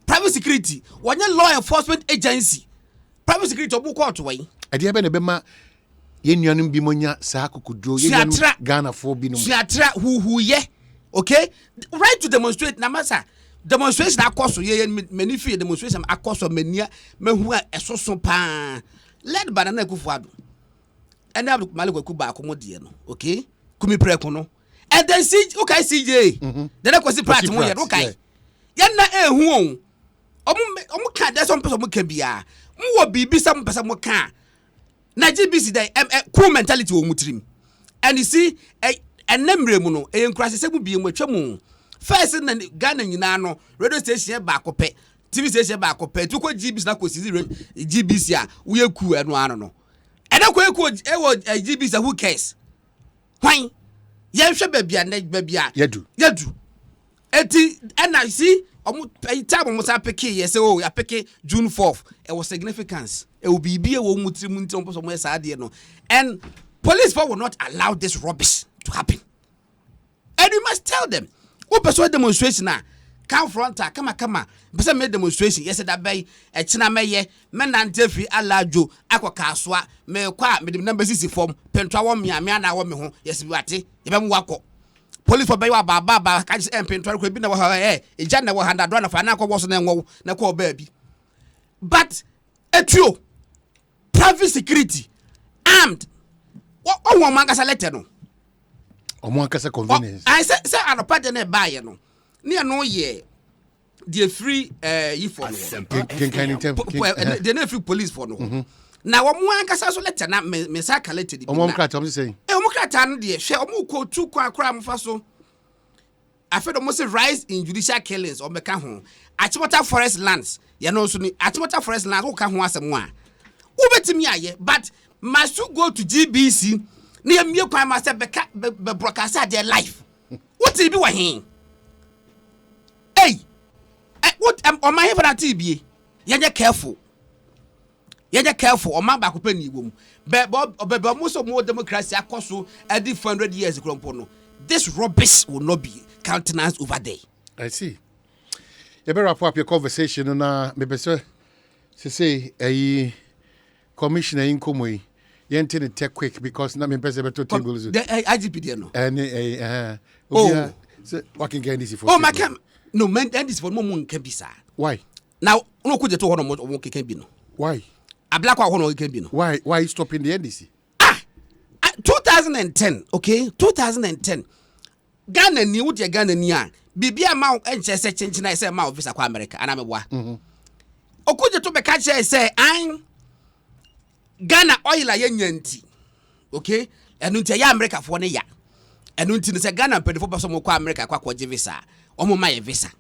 private security wonya law enforcement agency private security obu court wey ade be ne be ma ye nuanum bi monya sa akokudro ye nuanum Ghana for bi no siatra hu ye okay right to demonstrate na masa demonstration akoso ye many free demonstration akoso mania mehu esoso pa led banana kufuado ene abdu maliko ku ba akomodie no okay kumi preko no and then see okay CJ then akosi part mo ye okay ye na ehu on omu ka dey some person mo ka bia mo wo bibi some person mo ka na GBC dey cool mentality wo mutrim and you see enemre mu no enkura sese mu bie mu atwam first na Ghana nyina no radio station ba akopɛ TV station ba akopɛ tu ko GBC na ko sisi GBC a wo ye ku eno ano no ena ko eku ewo GBC who cares hwan ye hwɛ babia yadu eti ena see omu time mo sa peke ye say oh ya peke June 4th it was significance e will be e wo mutri mu nti so mo sa ade no and police will not allow this rubbish to happen and you must tell them who pursue demonstration na come fronta kama bisa me demonstration yes that bay e china meye me nante free alajo akoka soa me kwa me number 6 form pentwa wo me na wo me ho yes bi wate ye be mu wako police for bay wa baba ka je pentwa ko bi na wo ha eja na wo handa do na fa na akwo so na enwo na ko ba bi but etuo private security armed wo mangasa letter no omo akasa convenience I say anopa de na baye no ne no ye the free for the free police for no na wo mo ankasa so letter na me sa kalete di omo krata omo say omo krata no de hwe omo ko tu kwa akra mo fa so afi do mo say rise in judicial killings o meka ho Achimota forest lands ye no so ni Achimota forest lands wo ka ho asem a wo betimi aye but must you go to GBC na ye mie kwan ma say be broadcast their life what be wa hin hey what on my heaven at be ye careful o man ba ko pani wom be most of more democracy akoso at 400 years krompo no this rubbish will not be countenanced over there. I see. You better wrap up your conversation na me pese say a commissioner in Komoi yente ne take quick because na me pese beto tables the IGP there no and so working get this for my cam no man this for mo can be sir why now no could to hono mo can be no why a black one hono can be no why stopping the NDC 2010 okay 2010 Ghana ni wo de Ghana ni a bibia ma enche se chinchina se ma visa kwa America ana meboa okuje to be ka che se an Ghana oil aye nyanti okay enu ntia ya America fo ne ya enu nti ne se Ghana pedefo beso mo kwa America kwa kwa visa omo ma ye visa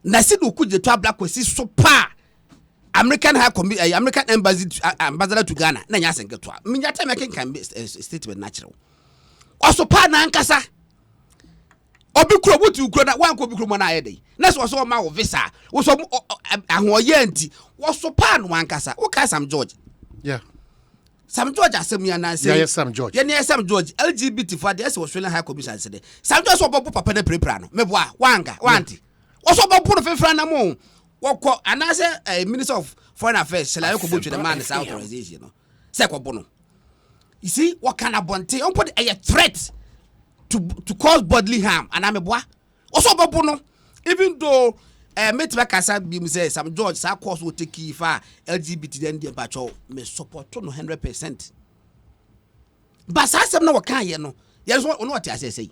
na se do kuje to abla kwasi so pa American American embassy ambassador to Ghana na nya senketo a minya time can be statement natural Osopa na ankasa. Obi kuro butu kuro na wan ko bi kuro mo na ayede. Na so so ma wo visa. Wo so ahoye anti. Osopa no ankasa. Wo ka Sam George. Yeah. Sam George asem ya na say. Yeah, Sam George. Yeah, near Sam George. LGBT for the Australian High Commission said. Sam George so bobu papa na prepare no. Meboa wanga wanti. Oso bobu no fefra na mo. Woko anase Minister of Foreign Affairs shall I go to the man authorization no. Say ko bono. You see what kind of bonte on put a threat to cause bodily harm and ameboa. Oso bobu no even though Metba Kasa Bim says Sam George sa course will take key for LGBT then the patrol may support no 100%. But Sassam no can ye no. Yes, what I say.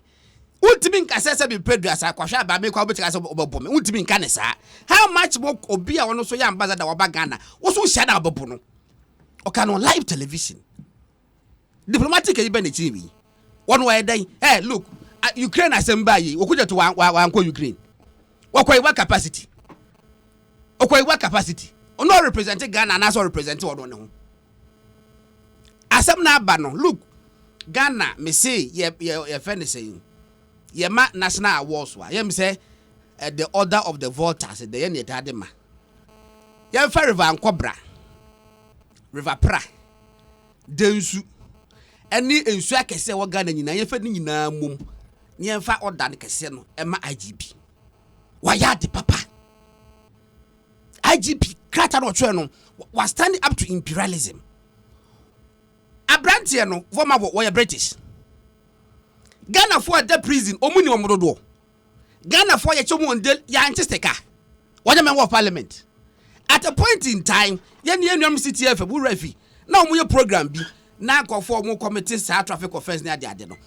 Ultimate Kasa be paid as a quasha by make up as a bomb. Ultimate Canessa. How much more Obia or no so young Bazada or Bagana? Also shut up Bono. Or can on live television. Diplomatic TV. One way a day. Hey, look, Ukraine Assembly, or could to one Ukraine. What capacity? What capacity? Or not representing Ghana and also representing or no. Asam na bano. Look, Ghana me say ye friend saying ye ma national awards wa. Ye me say the order of the voters the ye tadema. Ye fa river Ankobra. River Pra. Densu. Any ensu akese wo Ghana nyina ye fa ni nyina mum. Ye fa order ne kese no e ma IGP. Wayadi papa. IGP krata no twa no was standing up to imperialism. Abrantie no former we British. Ghana for the prison omuni omododo. Ghana for ye chomo ondel ya antisteka. Wanya member of parliament. At a point in time, ye nuam CTF bu refi. Na omo ye program bi na akofo omo committee sa traffic offense na ade no.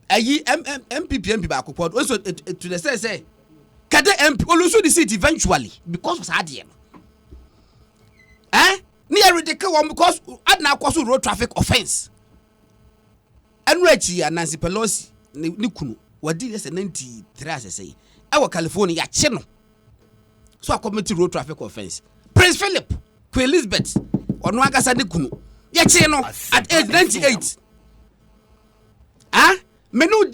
Ayi MPP ba akopod also to the say Kade MP olusu the seat eventually because of sadie no. Near ridiculous one because adna kwaso road traffic offense. Enrechi Nancy Pelosi ni kunu wadi less 93 as say. Our California ya no. So a committee road traffic offense. Prince Philip, Queen Elizabeth, onu agasa ni kunu. Ya no at age 98. Menu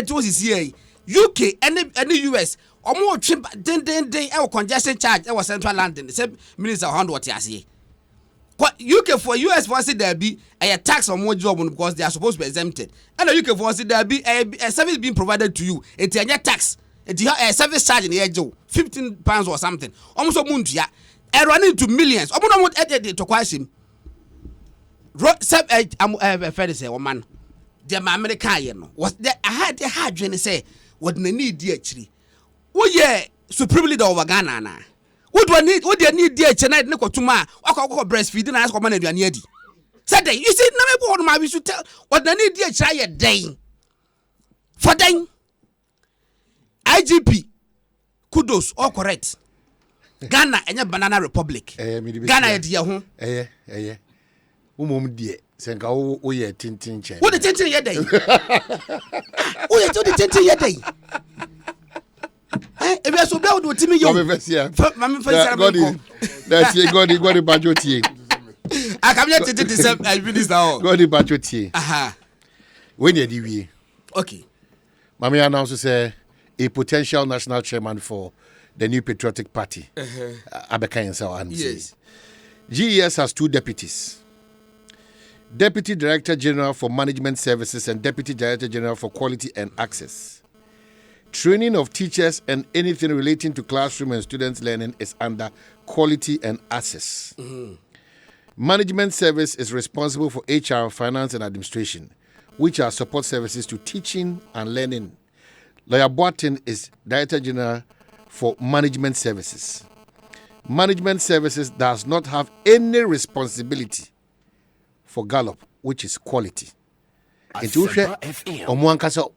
was here. UK and US omo trip den e congestion charge e central London say minister hand what you say UK for US for say there be a tax on more job because they are supposed to be exempted and UK for say there be a service being provided to you it any tax it a service charge in here joe £15 or something almost muntu ya e running to millions omo no to question fair say woman the American you know was there I had when say what need dear actually. Oh yeah, supremely the over Ghana na. What do need dear tonight no to ma or breastfeeding as common and yedi. Said you see no me we should tell what the need dear try a day. For then IGP kudos all correct. Ghana and your banana republic. Ghana dear home. Dear. Senka o ye tintin che. What the tintin ye day? O ye to the tintin ye day. If you so build with me yo. Mama God bajo tie. I come here to the same minister. God bajo tie. Aha. When ye di wie. Okay. Mama announce say a potential national chairman for the New Patriotic Party. Abeka Yensa and yes. GES has 2 deputies. Deputy Director General for Management Services and Deputy Director General for Quality and Access. Training of teachers and anything relating to classroom and students' learning is under Quality and Access. Management Service is responsible for HR, Finance and Administration, which are support services to teaching and learning. Lawyer Boatin is Director General for Management Services. Management Services does not have any responsibility for Gallup, which is quality. Into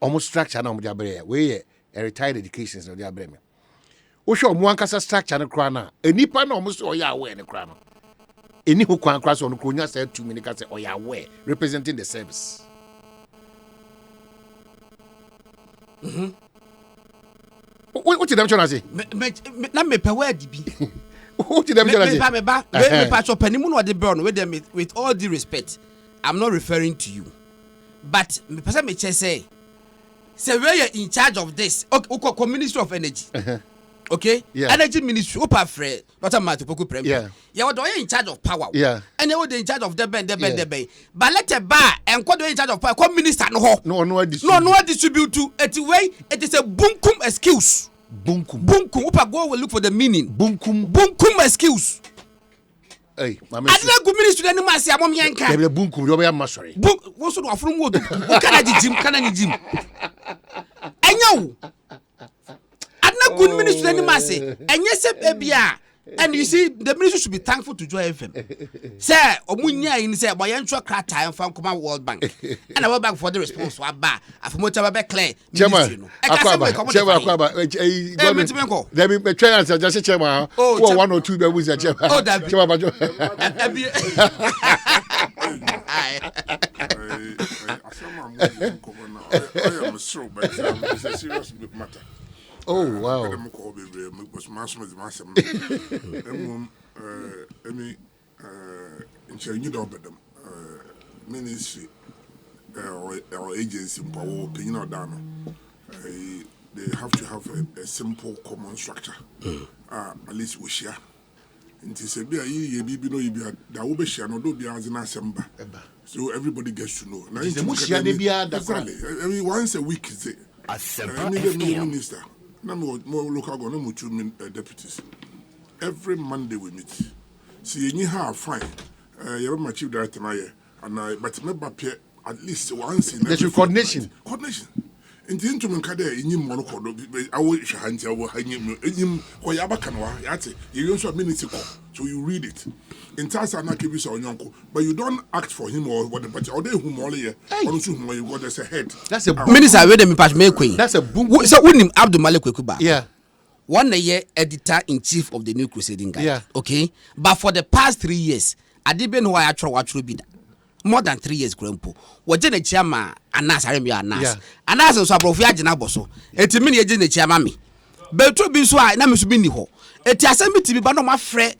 almost structure na mdiabre we a retired education no diabre me. Wo hwe omuankasa structure no kra na enipa na almost oya aware ne kra no. Eni ho kwan kra so no kronya say 2 minutes say oya aware representing the service. What did them try to say? Na me pe word bi. What did them try to say? Me pa so panimu no de burn with all due respect. I'm not referring to you. but me person me say where you in charge of this. Okay, Ministry of Energy. Okay? Yeah. Energy Ministry, Opa Fred, Dr. Matupoku Prem. Yeah. You are in charge of power. Yeah. And you are in charge of the band. But let a bar and what in charge of power, come minister no. No Distribute to it way. It is a bunkum excuse. Bunkum. Opa go will look for the meaning. Bunkum excuse. Hey, my I don't go ministry anymore. See, I'm yanka. The bunkum, you are masori. What's the offering wood? Can I gym? I know. I'm not good ministry anymore. Say, and yes, baby. And you see, the ministry should be thankful to Joy FM. Sir, Omunya in say, my intro crack time from Command World Bank. And I will back for the response to a bar. I've moved to a clear. Chairman, Chairman, let me try and suggest Chairman. Oh, 1 or 2 was a Chairman. Oh, that I am so, but it's a serious matter. Oh, wow. Ministry or agency, they have to have a simple common structure. At least we share. So everybody gets to know. Exactly. Once a week, minister. No more local government, 2 deputies. Every Monday we meet. See, you have fine. You have my chief director now, and I but maybe at least once in there's coordination. Coordination. In the interim, in Monaco, I will hand you him. You also minutes ago, so you read it. In Tasa, not give you uncle, but you don't act for him or what. But or they whom all here, or you got as a head. That's a minister. Read them patch make queen. That's a boom. So we name Abdul Malik Kwekuba. Yeah. 1 year editor in chief of the New Crusading Guide. Yeah. Okay, but for the past 3 years, I didn't know I try be that. More than 3 years, grandpa. What did the chairman Anas Aremia Anas? Anas and Sabrofia Janaboso. It's a mini agent, the chairman. But to be so, I never should be ho. It has sent me to be but no my friend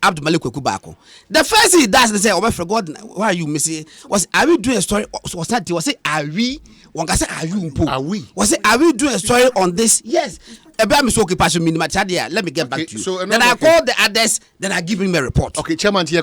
Abdul Malik Kwekuba. The first thing he does is say, oh, my forgotten, why are you missing? Was are we doing a story? Was that was it? Are we? One guy said, are you? Are we? Was it? Are we doing a story on this? Yes. Let me get back to you. So, then I call the others, then I give him a report. Okay, Chairman, you are